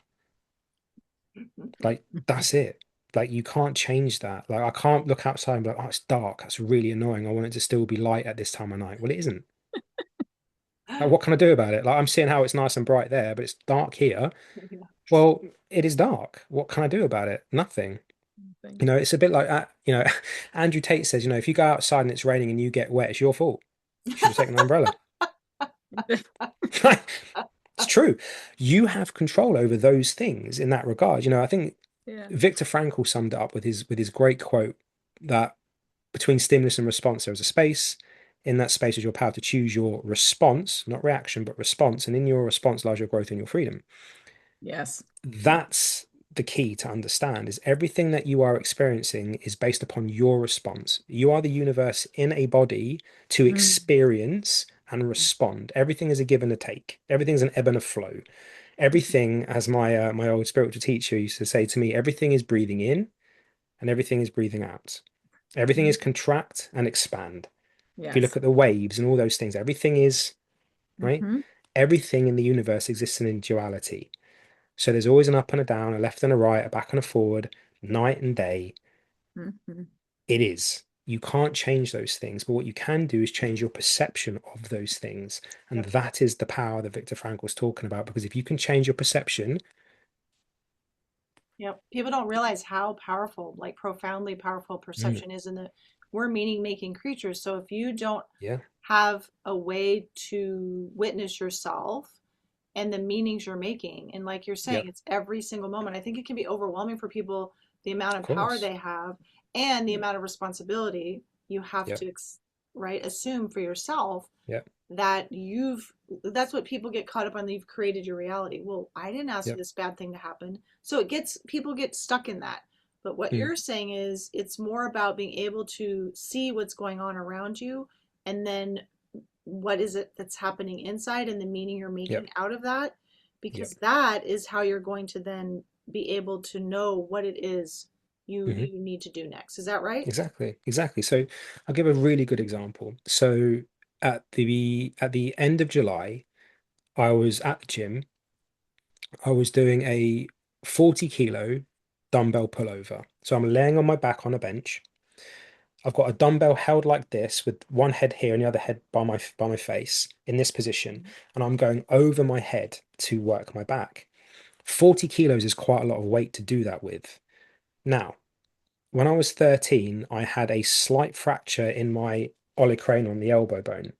Like, Mhm. that's it. Like, you can't change that. Like, I can't look outside and be like, oh, it's dark. That's really annoying. I want it to still be light at this time of night. Well, it isn't. Like, what can I do about it? Like, I'm seeing how it's nice and bright there, but it's dark here. Yeah. Well, it is dark. What can I do about it? Nothing. Thing. It's a bit like, Andrew Tate says, if you go outside and it's raining and you get wet, it's your fault. You should have taken an umbrella. It's true. You have control over those things in that regard. I think Yeah. Viktor Frankl summed it up with his great quote that between stimulus and response, there was a space. In that space is your power to choose your response, not reaction, but response. And in your response lies your growth and your freedom. Yes. That's the key to understand is everything that you are experiencing is based upon your response. You are the universe in a body to Mm. experience and respond. Everything is a give and a take. Everything's an ebb and a flow. Everything, as my old spiritual teacher used to say to me, everything is breathing in and everything is breathing out. Everything Mhm. is contract and expand. If you look Yes. at the waves and all those things, everything is right. Hmm. Everything in the universe exists in duality. So there's always an up and a down, a left and a right, a back and a forward, night and day. Hmm. It is. You can't change those things, but what you can do is change your perception of those things. And Yep. that is the power that Viktor Frankl was talking about. Because if you can change your perception, Yep. People don't realize how powerful, like profoundly powerful Mm, perception is in that we're meaning making creatures. So if you don't yeah, have a way to witness yourself and the meanings you're making, and like you're yeah, saying, it's every single moment. I think it can be overwhelming for people, the amount of of power course. they have and the amount of responsibility you have Yeah, to, right, assume for yourself yeah, that that's what people get caught up on. You've created your reality. Well, I didn't ask yeah. for this bad thing to happen. So people get stuck in that. But what Mm, you're saying is it's more about being able to see what's going on around you, and then what is it that's happening inside and the meaning you're yeah, making out of that, yeah. because that is how you're going to then be able to know what it is Hmm. you need to do next. Is that right? Exactly, exactly. So I'll give a really good example. So at the end of July, I was at the gym. I was doing a 40 kilo dumbbell pullover. So I'm laying on my back on a bench. I've got a dumbbell held like this with one head here and the other head by my face in this position, and I'm going over my head to work my back. 40 kilos is quite a lot of weight to do that with. Now, when I was 13, I had a slight fracture in my olecranon, the elbow bone.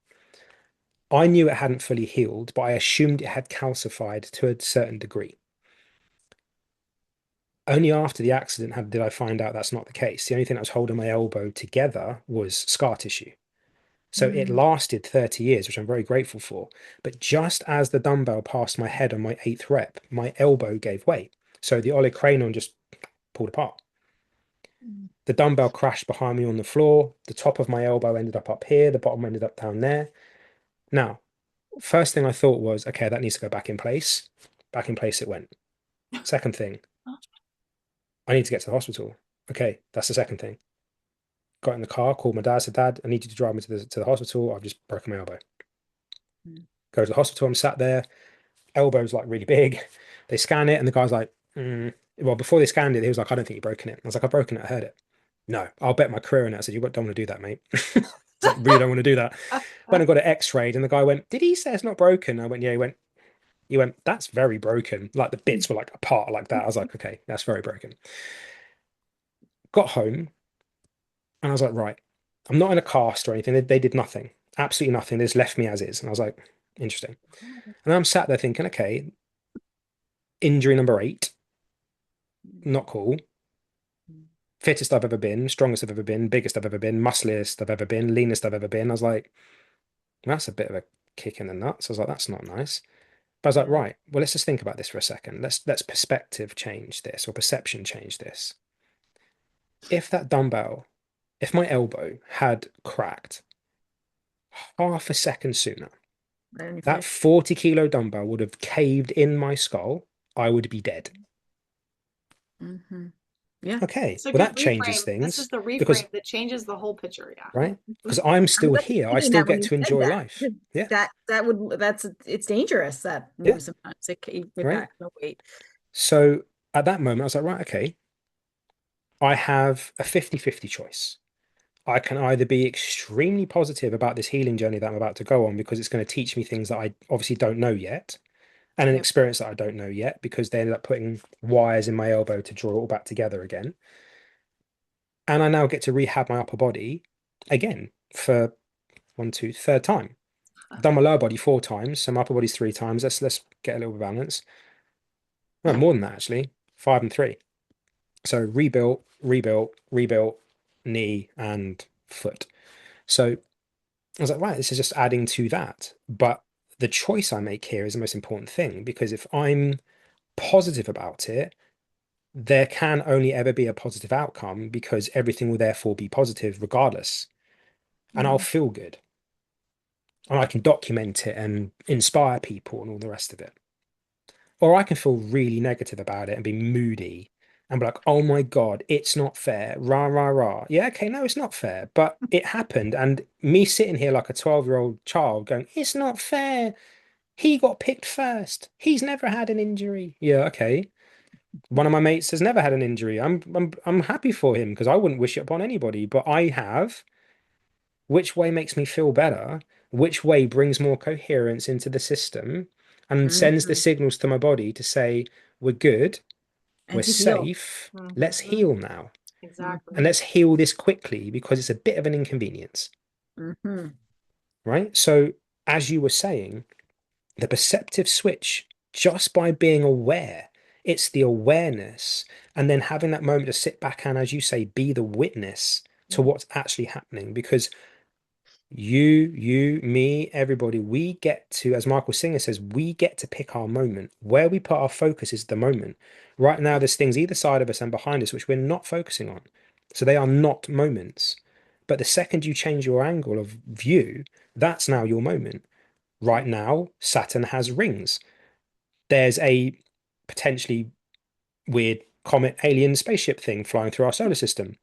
I knew it hadn't fully healed, but I assumed it had calcified to a certain degree. Only after the accident did I find out that's not the case. The only thing that was holding my elbow together was scar tissue. So it Mm. lasted 30 years, which I'm very grateful for. But just as the dumbbell passed my head on my eighth rep, my elbow gave way. So the olecranon just pulled apart. The dumbbell crashed behind me on the floor. The top of my elbow ended up here. The bottom ended up down there. Now, first thing I thought was, okay, that needs to go back in place. Back in place it went. Second thing, I need to get to the hospital. Okay, that's the second thing. Got in the car, called my dad, said, Dad, I need you to drive me to the hospital. I've just broken my elbow. Mm. Go to the hospital. I'm sat there. Elbow's like really big. They scan it, and the guy's like, well, before they scanned it, he was like, I don't think you've broken it. I was like, I've broken it. I heard it. No, I'll bet my career on it. I said, you don't want to do that, mate. I was like, really don't want to do that. Went and got it x-rayed, and the guy went, did he say it's not broken? I went, yeah. He went, that's very broken. Like the bits were like apart like that. I was like, okay, that's very broken. Got home, and I was like, right, I'm not in a cast or anything. They did nothing, absolutely nothing. They just left me as is. And I was like, interesting. And I'm sat there thinking, okay, injury number 8, not cool. Fittest I've ever been, strongest I've ever been, biggest I've ever been, muscliest I've ever been, leanest I've ever been. I was like, that's a bit of a kick in the nuts. I was like, that's not nice. But I was like, Yeah. right, well, let's just think about this for a second. Let's perspective change this or perception change this. If that dumbbell, if my elbow had cracked half a second sooner, Right on your that face. 40 kilo dumbbell would have caved in my skull. I would be dead. Hmm. Yeah. Okay, It's a well, good that changes reframe. This is things the because, reframe that changes the whole picture. Yeah. right? Because I'm I still wasn't here. I thinking still that when get you to said enjoy that, life. because Yeah, it's dangerous, that yeah, move sometimes. It right. back, no wait. So at that moment, I was like, right, okay, I have a 50-50 choice. I can either be extremely positive about this healing journey that I'm about to go on because it's going to teach me things that I obviously don't know yet, and an Yep. experience that I don't know yet because they ended up putting wires in my elbow to draw it all back together again. And I now get to rehab my upper body again for third time. I've done my lower body 4 times, so my upper body's 3 times. Let's get a little bit of balance. No, more than that actually. 5 and 3. So rebuilt, rebuilt, rebuilt, knee and foot. So I was like, right, this is just adding to that. But the choice I make here is the most important thing because if I'm positive about it, there can only ever be a positive outcome because everything will therefore be positive regardless. And I'll Mm. feel good and I can document it and inspire people and all the rest of it. Or I can feel really negative about it and be moody and be like, oh my God, it's not fair. Rah, rah, rah. Yeah, okay, no, it's not fair. But it happened. And me sitting here like a 12-year-old child going, it's not fair. He got picked first. He's never had an injury. Yeah, okay. One of my mates has never had an injury. I'm happy for him because I wouldn't wish it upon anybody, but I have. Which way makes me feel better? Which way brings more coherence into the system and sends the Mhm. signals to my body to say, we're good? We're And to heal. safe. Let's Hmm. heal now. And Exactly. Hmm. let's heal this quickly because it's a bit of an inconvenience, Hmm. right? So, as you were saying, the perceptive switch, just by being aware, it's the awareness, and then having that moment to sit back and, as you say, be the witness to Mm. what's actually happening. Because you, me, everybody, we get to, as Michael Singer says, we get to pick our moment. Where we put our focus is the moment. Right now, there's things either side of us and behind us which we're not focusing on. So they are not moments. But the second you change your angle of view, that's now your moment. Right now, Saturn has rings. There's a potentially weird comet alien spaceship thing flying through our solar system.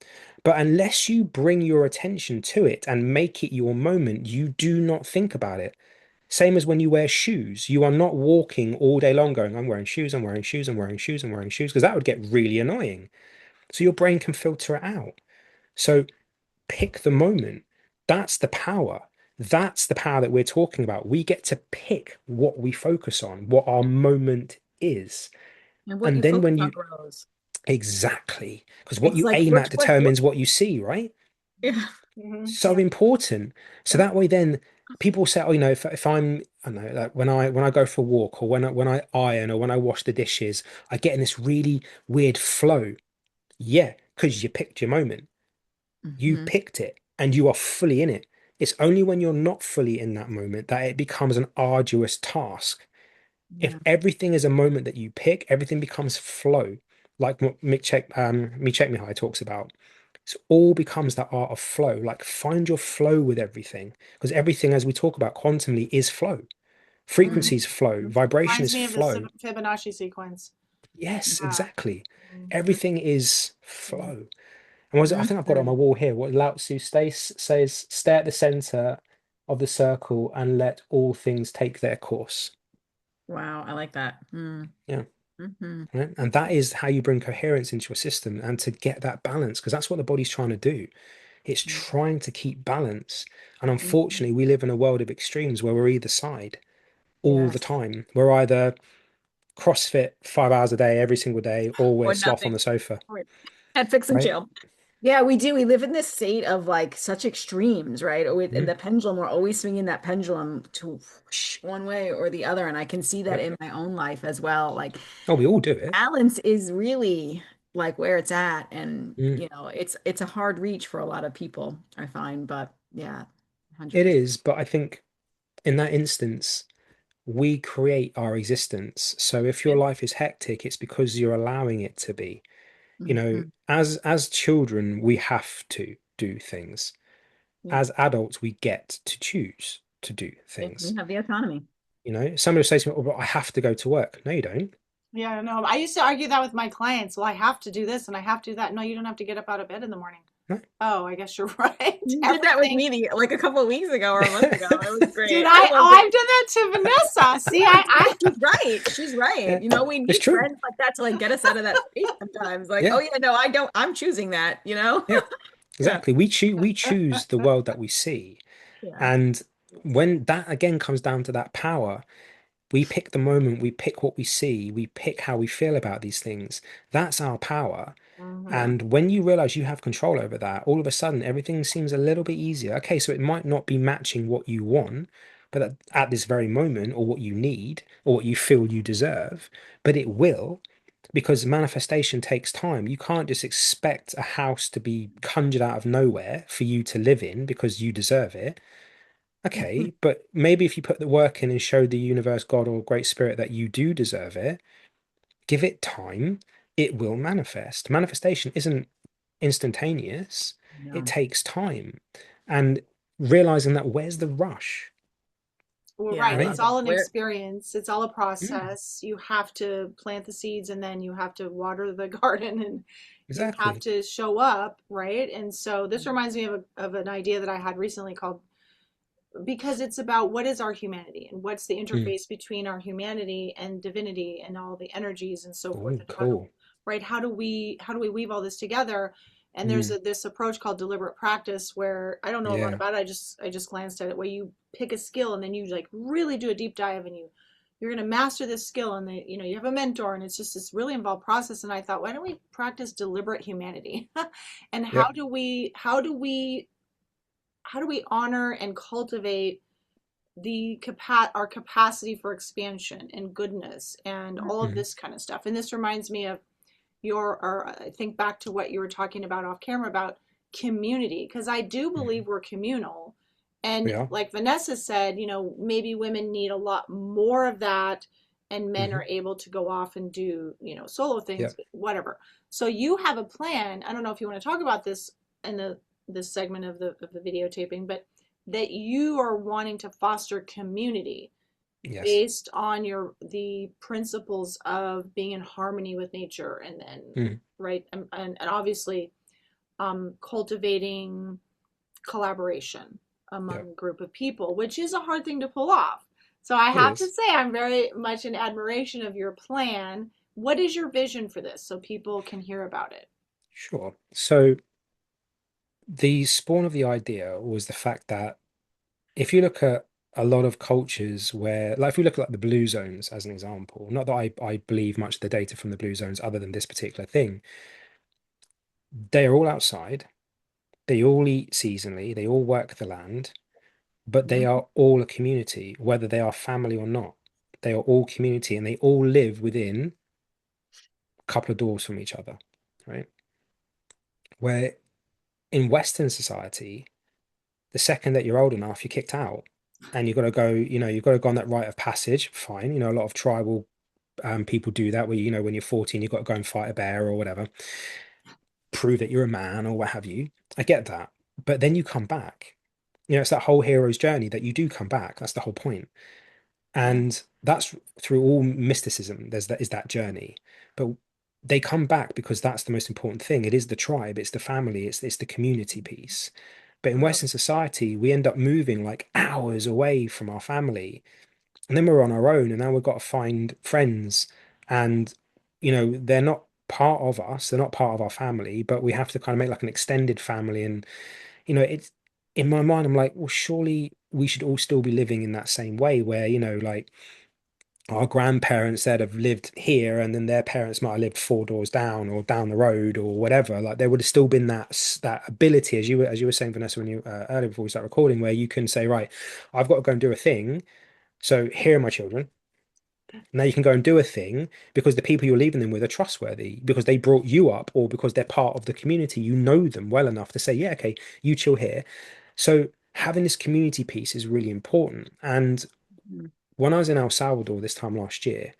But unless you bring your attention to it and make it your moment, you do not think about it. Same as when you wear shoes. You are not walking all day long going, I'm wearing shoes, I'm wearing shoes, I'm wearing shoes, I'm wearing shoes, because that would get really annoying. So your brain can filter it out. So pick the moment. That's the power. That's the power that we're talking about. We get to pick what we focus on, what our moment is. And what And you then focus when on you grows. exactly, because what It's you like aim at what determines what you see, right? yeah. Hmm. So Yeah. important. So Yep. that way, then people say, oh, if I'm, I don't know, like when I go for a walk or when I iron or when I wash the dishes, I get in this really weird flow. Yeah, because you picked your moment. You Hmm. picked it and you are fully in it. It's only when you're not fully in that moment that it becomes an arduous task. If Yeah. everything is a moment that you pick, everything becomes flow, like what Michek Mihai talks about. So all becomes that art of flow. Like find your flow with everything, because everything, as we talk about quantumly, is flow. Hmm. Frequencies flow, vibration Reminds is me of the flow. Fibonacci sequence. Yes, Yeah. exactly. Hmm. Everything is flow. And was it, I think I've got it on my Hmm. wall here. What Lao Tzu says, stay at the center of the circle and let all things take their course. Wow, I like that. Yeah. Mm-hmm. Right? And that is how you bring coherence into your system and to get that balance, because that's what the body's trying to do. It's trying to keep balance. And Hmm. unfortunately, we live in a world of extremes where we're either side all the Yes. time. We're either CrossFit 5 hours a day, every single day, or we're Or sloth on nothing. the sofa, Or Netflix and right? chill. Yeah, we do. We live in this state of like such extremes, right? In Mm. the pendulum, we're always swinging that pendulum to one way or the other. And I can see that Yep. in my own life as well. Like Oh, we all do it. balance is really like where it's at. And, Mm. it's a hard reach for a lot of people, I find. But yeah, It 100%. is, but I think in that instance, we create our existence. So if your Yeah. life is hectic, it's because you're allowing it to be. Hmm. As children, we have to do things. Yeah. As adults, we get to choose to do Yeah. We things. have the autonomy. Somebody will say to me, oh, but I have to go to work. No, you don't. Yeah, I know. I used to argue that with my clients. Well, I have to do this and I have to do that. No, you don't have to get up out of bed in the morning. No. Oh, I guess you're right. You did that with Everything. me like a couple of weeks ago or a month ago. It was Did great. I I? loved Oh, it. I've done that to Vanessa. See, Yeah, but she's right. She's right. Yeah, We it's need true. friends like that to like get us out of that space sometimes. Like, oh Yeah, yeah, no, I don't. I'm choosing that. yeah, Yeah. exactly. We choose the world that we see. Yeah. And when that again comes down to that power, we pick the moment, we pick what we see, we pick how we feel about these things. That's our power. Hmm. Yeah. And when you realize you have control over that, all of a sudden everything seems a little bit easier. Okay, so it might not be matching what you want, but at this very moment, or what you need, or what you feel you deserve, but it will, because manifestation takes time. You can't just expect a house to be conjured out of nowhere for you to live in because you deserve it. Okay, but maybe if you put the work in and show the universe, God, or Great Spirit that you do deserve it, give it time, it will manifest. Manifestation isn't instantaneous, it No. takes time. And realizing that, where's the rush, Well, Yeah, I right. right? It's love it. all an Where experience. It's all a Mm, process. You have to plant the seeds and then you have to water the garden and you have exactly. to show up, right? And so this reminds me of an idea that I had recently called because it's about what is our humanity and what's the Mm. interface between our humanity and divinity and all the energies and so forth Oh, and how do cool. right how do we weave all this together and there's Mm, this approach called deliberate practice where I don't know a lot yeah. about it I just glanced at it where you pick a skill and then you like really do a deep dive and you you're going to master this skill, and they, you have a mentor, and it's just this really involved process. And I thought, why don't we practice deliberate humanity? And Yep. how do we honor and cultivate our capacity for expansion and goodness and all of Mhm. this kind of stuff. And this reminds me of or I think back to what you were talking about off camera about community, because I do believe Mhm. we're communal. We And are. like Vanessa said, maybe women need a lot more of that, and men Hmm. are able to go off and do, solo things, Yep. whatever. So you have a plan. I don't know if you want to talk about this in this segment of the videotaping, but that you are wanting to foster community Yes. based on the principles of being in harmony with nature, and then Mhm. right, and obviously cultivating collaboration among Yep. a group of people, which is a hard thing to pull off. So I It have to is. say I'm very much in admiration of your plan. What is your vision for this so people can hear about it? Sure. So the spawn of the idea was the fact that if you look at a lot of cultures where, like, if we look at like the blue zones as an example, not that I believe much of the data from the blue zones other than this particular thing, they are all outside, they all eat seasonally, they all work the land, but they Mhm. are all a community, whether they are family or not. They are all community and they all live within a couple of doors from each other, right? Where in Western society, the second that you're old enough, you're kicked out. And you've got to go, you've got to go on that rite of passage. Fine. A lot of tribal people do that where, when you're 14, you've got to go and fight a bear or whatever, prove that you're a man or what have you. I get that. But then you come back. It's that whole hero's journey that you do come back. That's the whole point. Yeah. And that's through all mysticism. That journey. But they come back because that's the most important thing. It is the tribe, it's the family, it's the community piece. But in Totally. Western society, we end up moving like hours away from our family. And then we're on our own, and now we've got to find friends. And, they're not part of us, they're not part of our family, but we have to kind of make like an extended family. And, it's in my mind, I'm like, well, surely we should all still be living in that same way where, like our grandparents that have lived here and then their parents might have lived four doors down or down the road or whatever, like there would have still been that ability as you were saying, Vanessa, when you earlier before we start recording, where you can say, right, I've got to go and do a thing, so here are my children. Now you can go and do a thing because the people you're leaving them with are trustworthy because they brought you up or because they're part of the community. You know them well enough to say, yeah, okay, you chill here. So having this community piece is really important. And Mhm. when I was in El Salvador this time last year,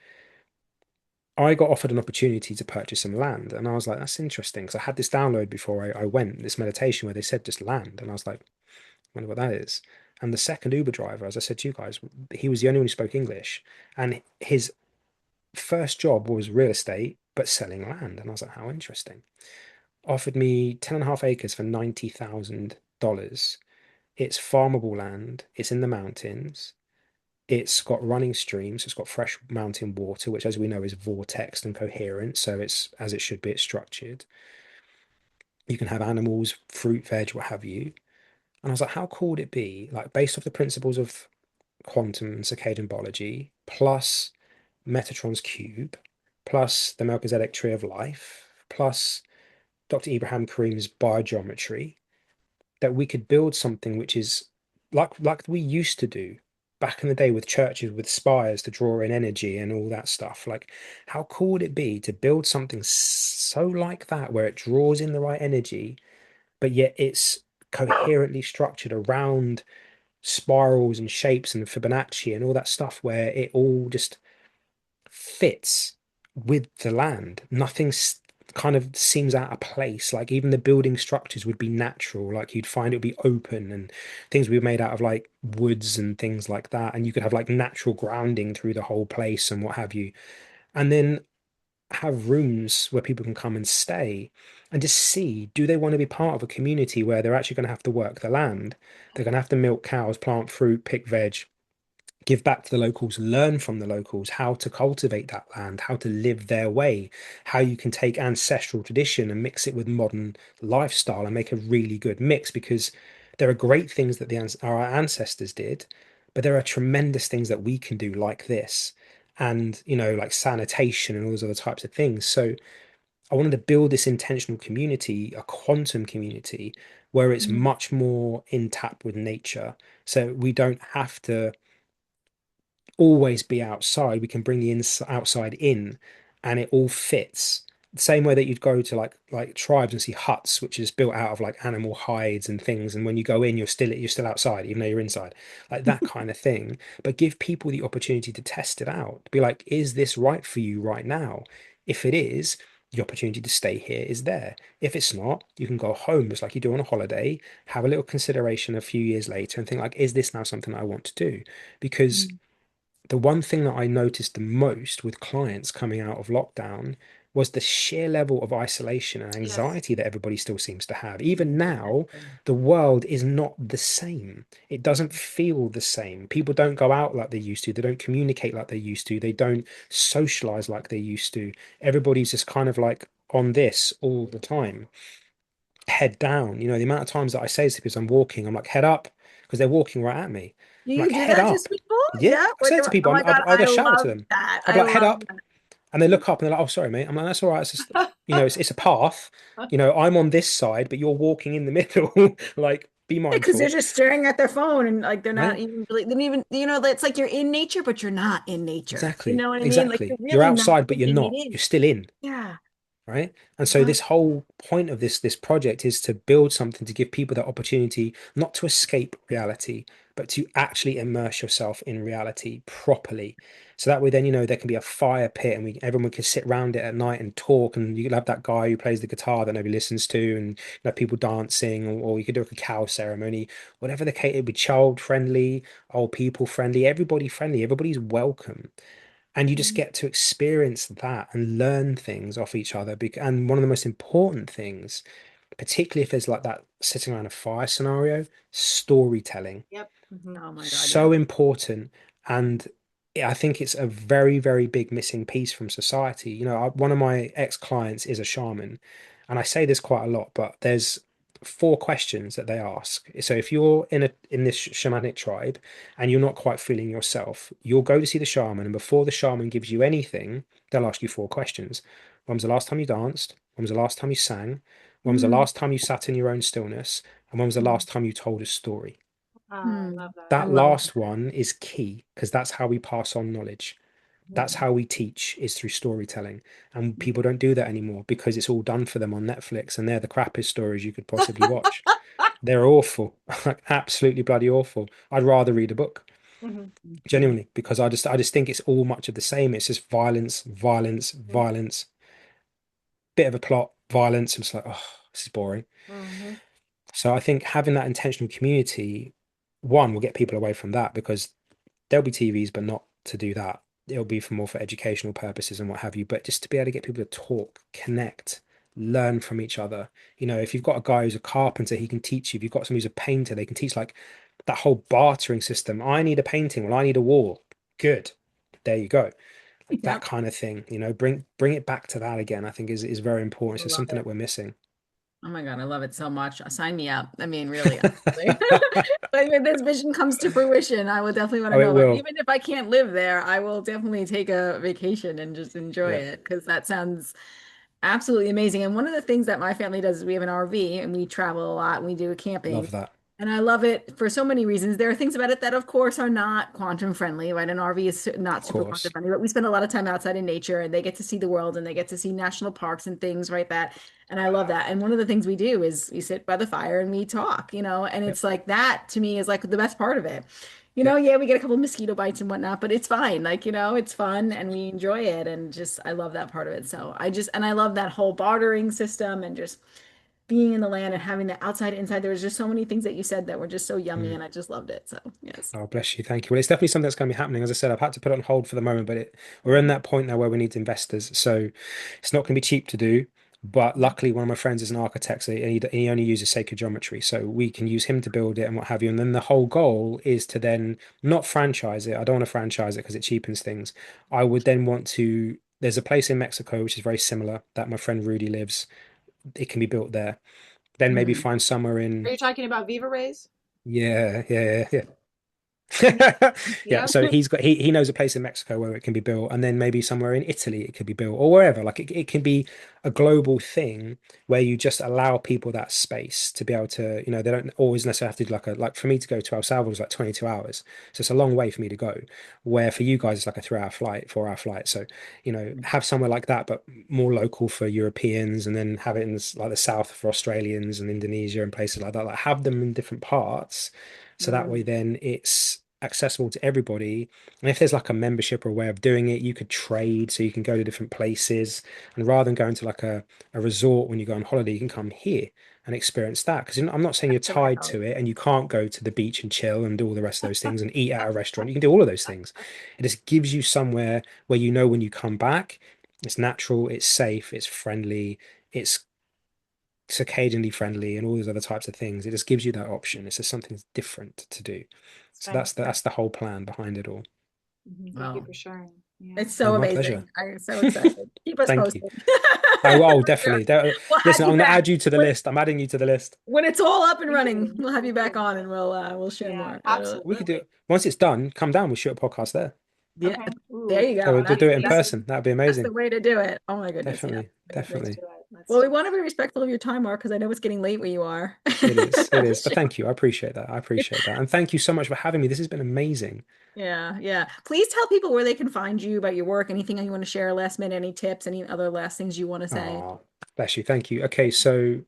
I got offered an opportunity to purchase some land. And I was like, that's interesting. Because I had this download before I went, this meditation where they said just land. And I was like, I wonder what that is. And the second Uber driver, as I said to you guys, he was the only one who spoke English. And his first job was real estate, but selling land. And I was like, how interesting. Offered me 10 and a half acres for $90,000. It's farmable land. It's in the mountains. It's got running streams. It's got fresh mountain water, which, as we know, is vortexed and coherent. So it's as it should be. It's structured. You can have animals, fruit, veg, what have you. And I was like, how cool would it be? Like, based off the principles of quantum and circadian biology, plus Metatron's cube, plus the Melchizedek tree of life, plus Dr. Ibrahim Karim's biogeometry, that we could build something which is like we used to do back in the day with churches with spires to draw in energy and all that stuff. Like, how cool would it be to build something so like that where it draws in the right energy, but yet it's coherently structured around spirals and shapes and Fibonacci and all that stuff where it all just fits with the land. Nothing's kind of seems out of place. Like even the building structures would be natural. Like you'd find it would be open and things would be made out of like woods and things like that. And you could have like natural grounding through the whole place and what have you. And then have rooms where people can come and stay and just see, do they want to be part of a community where they're actually going to have to work the land? They're going to have to milk cows, plant fruit, pick veg, give back to the locals, learn from the locals how to cultivate that land, how to live their way, how you can take ancestral tradition and mix it with modern lifestyle and make a really good mix because there are great things that our ancestors did, but there are tremendous things that we can do like this. and like sanitation and all those other types of things. So I wanted to build this intentional community, a quantum community, where it's Mm. much more in tap with nature. So we don't have to always be outside. We can bring the outside in, and it all fits. The same way that you'd go to like tribes and see huts, which is built out of like animal hides and things. And when you go in, you're still outside, even though you're inside, like that kind of thing. But give people the opportunity to test it out. Be like, is this right for you right now? If it is, the opportunity to stay here is there. If it's not, you can go home just like you do on a holiday, have a little consideration a few years later and think like, is this now something I want to do? Because Mm. the one thing that I noticed the most with clients coming out of lockdown was the sheer level of isolation and Yes. anxiety that everybody still seems to have. Even now, Exactly. the world is not the same. It doesn't feel the same. People don't go out like they used to. They don't communicate like they used to. They don't socialize like they used to. Everybody's just kind of like on this all the time, head down. The amount of times that I say to people, I'm walking, I'm like, head up, because they're walking right at me. Do I'm you like, do head that to up. people? Yeah, Yeah. I say it to Oh people, my God, I'll I go shout it to love them. that. I'll be I like, head love up. And they look up and they're like, oh, sorry, mate. I'm like, that's all right. It's just, it's a path. I'm on this side, but you're walking in the middle. Like, be because they're mindful, just staring at their phone and like they're not right? even really, they don't even, it's like you're in nature, but you're not in nature. You Exactly. know what I mean? Like you're Exactly. You're really not outside, but you're taking it not. in. You're still in. Yeah. Right. And so Wow. this whole point of this project is to build something to give people that opportunity not to escape reality, but to actually immerse yourself in reality properly. So that way then there can be a fire pit and everyone can sit around it at night and talk, and you can have that guy who plays the guitar that nobody listens to, and people dancing, or you could do a cacao ceremony, whatever the case. It'd be child friendly, old people friendly, everybody friendly, everybody's welcome, and you just Mhm. get to experience that and learn things off each other. And one of the most important things, particularly if there's like that sitting around a fire scenario, storytelling. Yep. Hmm. Oh my God, yeah. So important. And I think it's a very, very big missing piece from society. One of my ex-clients is a shaman, and I say this quite a lot, but there's four questions that they ask. So if you're in this shamanic tribe and you're not quite feeling yourself, you'll go to see the shaman, and before the shaman gives you anything, they'll ask you four questions. When was the last time you danced? When was the last time you sang? When was the Mm. last time you sat in your own stillness? And when was the Mm. last time you told a story? I Mm. love that. I That love last that. one is key because that's how we pass on knowledge. That's Mhm. how we teach, is through storytelling. And people don't do that anymore because it's all done for them on Netflix, and they're the crappiest stories you could possibly watch. They're awful, like absolutely bloody awful. I'd rather read a book, Mhm. Mhm. genuinely, because I just think it's all much of the same. It's just violence, violence, violence, bit of a plot, violence. And it's like, oh, this is boring. Mhm. So I think having that intentional community, one, will get people away from that because there'll be TVs, but not to do that. It'll be for more for educational purposes and what have you, but just to be able to get people to talk, connect, learn from each other. If you've got a guy who's a carpenter, he can teach you. If you've got someone who's a painter, they can teach, like that whole bartering system. I need a painting. Well, I need a wall. Good. There you go. Like that Yep. kind of thing. Bring it back to that again, I think is very important. I It's love something that it. we're missing. Oh my God, I love it so much. Sign me up. I mean, really, honestly. Like when this vision comes to fruition, I will definitely want to Oh, it go. And will. even if I can't live there, I will definitely take a vacation and just enjoy Yeah. it because that sounds absolutely amazing. And one of the things that my family does is we have an RV and we travel a lot and we do camping. Love that. And I love it for so many reasons. There are things about it that, of course, are not quantum friendly, right? An RV is not Of super quantum course. friendly, but we spend a lot of time outside in nature and they get to see the world and they get to see national parks and things, right? And I love that. And one of the things we do is we sit by the fire and we talk, and Yep. it's like that to me is like the best part of it. Yep. Yeah, we get a couple mosquito bites and whatnot, but it's fine. Like, it's fun and we enjoy it. And just, I love that part of it. So and I love that whole bartering system and just being in the land and having the outside, inside. There was just so many things that you said that were just so yummy Mm. and I just loved it. So, yes. Oh, bless you. Thank you. Well, it's definitely something that's going to be happening. As I said, I've had to put it on hold for the moment, but we're in that point now where we need investors. So it's not going to be cheap to do. But luckily, one of my friends is an architect, so he only uses sacred geometry. So we can use him to build it and what have you. And then the whole goal is to then not franchise it. I don't want to franchise it because it cheapens things. I would then want to, there's a place in Mexico which is very similar that my friend Rudy lives. It can be built there. Then maybe Mhm. find somewhere Are in, you talking about Viva Rays? yeah, yeah, yeah, yeah. Yeah, Yep. so he knows a place in Mexico where it can be built, and then maybe somewhere in Italy it could be built, or wherever. Like it can be a global thing where you just allow people that space to be able to, they don't always necessarily have to do like for me to go to El Salvador is like 22 hours. So it's a long way for me to go. Where for you guys it's like a 3 hour flight, 4 hour flight. So, have somewhere like that, but more local for Europeans, and then have it in like the south for Australians and Indonesia and places like that. Like have them in different parts so that way Mm. then it's accessible to everybody. And if there's like a membership or a way of doing it, you could trade so you can go to different places. And rather than going to like a resort when you go on holiday, you can come here and experience that. Because I'm not saying you're That's the way tied I to it and you can't go to the beach and chill and do all the rest of those things and eat at a restaurant. You can do all of those things. It just gives you somewhere where when you come back, it's natural, it's safe, it's friendly, it's circadianly friendly and all these other types of things. It just gives you that option. It's just something different to do. It's So that's fantastic. the whole plan behind it all. Thank you Wow. for sharing. Yeah. It's No, so my pleasure. amazing. I'm so excited. Keep us Thank you. posted. I will For sure. definitely. We'll have Listen, I'm you going to back add you to the when list. I'm adding you to the list. when it's all up and Thank running. you. We'll have you Thank back you. on and we'll share Yeah, more. We could do absolutely. it once it's done. Come down. We'll shoot a podcast there. Yeah, Okay. there Ooh, you So go. we'll that'd do be it in amazing. person. That'd be That's the amazing. way to do it. Oh my goodness, yeah. Definitely, That'd be Let's great. definitely. do it. Let's Well, do we it. want to be respectful of your time, Mark, because I know it's getting late where you are. It is. It is. But Sure. thank you. I appreciate that. I appreciate that. And thank you so much for having me. This has been amazing. Yeah, yeah. Please tell people where they can find you about your work, anything you want to share last minute, any tips, any other last things you want to say. Oh, bless you. Thank you. Okay, so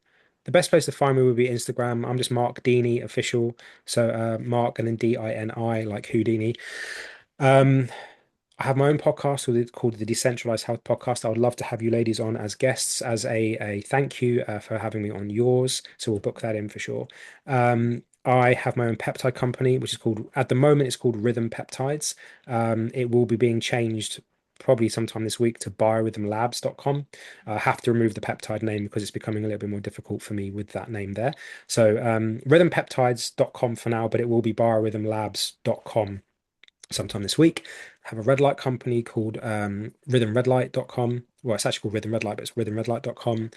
the best place to find me would be Instagram. I'm just Mark Dini official. So Mark and then Dini, like Houdini. Um, I have my own podcast called the Decentralized Health Podcast. I would love to have you ladies on as guests as a thank you for having me on yours. So we'll book that in for sure. I have my own peptide company, which is called, at the moment, it's called Rhythm Peptides. It will be being changed probably sometime this week to biorhythmlabs.com. I have to remove the peptide name because it's becoming a little bit more difficult for me with that name there. So rhythmpeptides.com for now, but it will be biorhythmlabs.com sometime this week. I have a red light company called rhythmredlight.com. Well, it's actually called Rhythm Red Light, but it's rhythmredlight.com.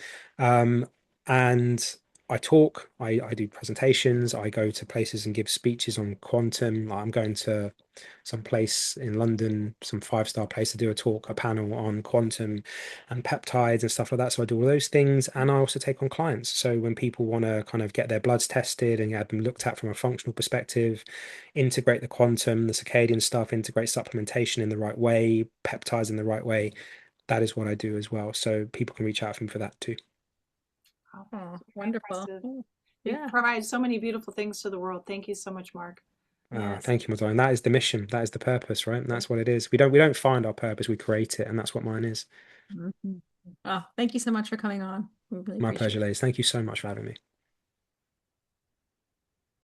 And I do presentations, I go to places and give speeches on quantum. I'm going to some place in London, some five-star place to do a panel on quantum and peptides and stuff like that. So I do all those things, and I also take on clients. So when people want to kind of get their bloods tested and have them looked at from a functional perspective, integrate the quantum, the circadian stuff, integrate supplementation in the right way, peptides in the right way, that is what I do as well. So people can reach out to me for that too. Wow. Oh, Very wonderful. impressive. Oh, You yeah. provide so many beautiful things to the world. Thank you so much, Mark. Yes. Thank you, my darling. That is the mission. That is the purpose, right? And that's what it is. We don't find our purpose, we create it, and that's what mine is. Mhm. Oh, thank you so much for coming on. We really My appreciate pleasure, it. ladies. Thank you so much for having me.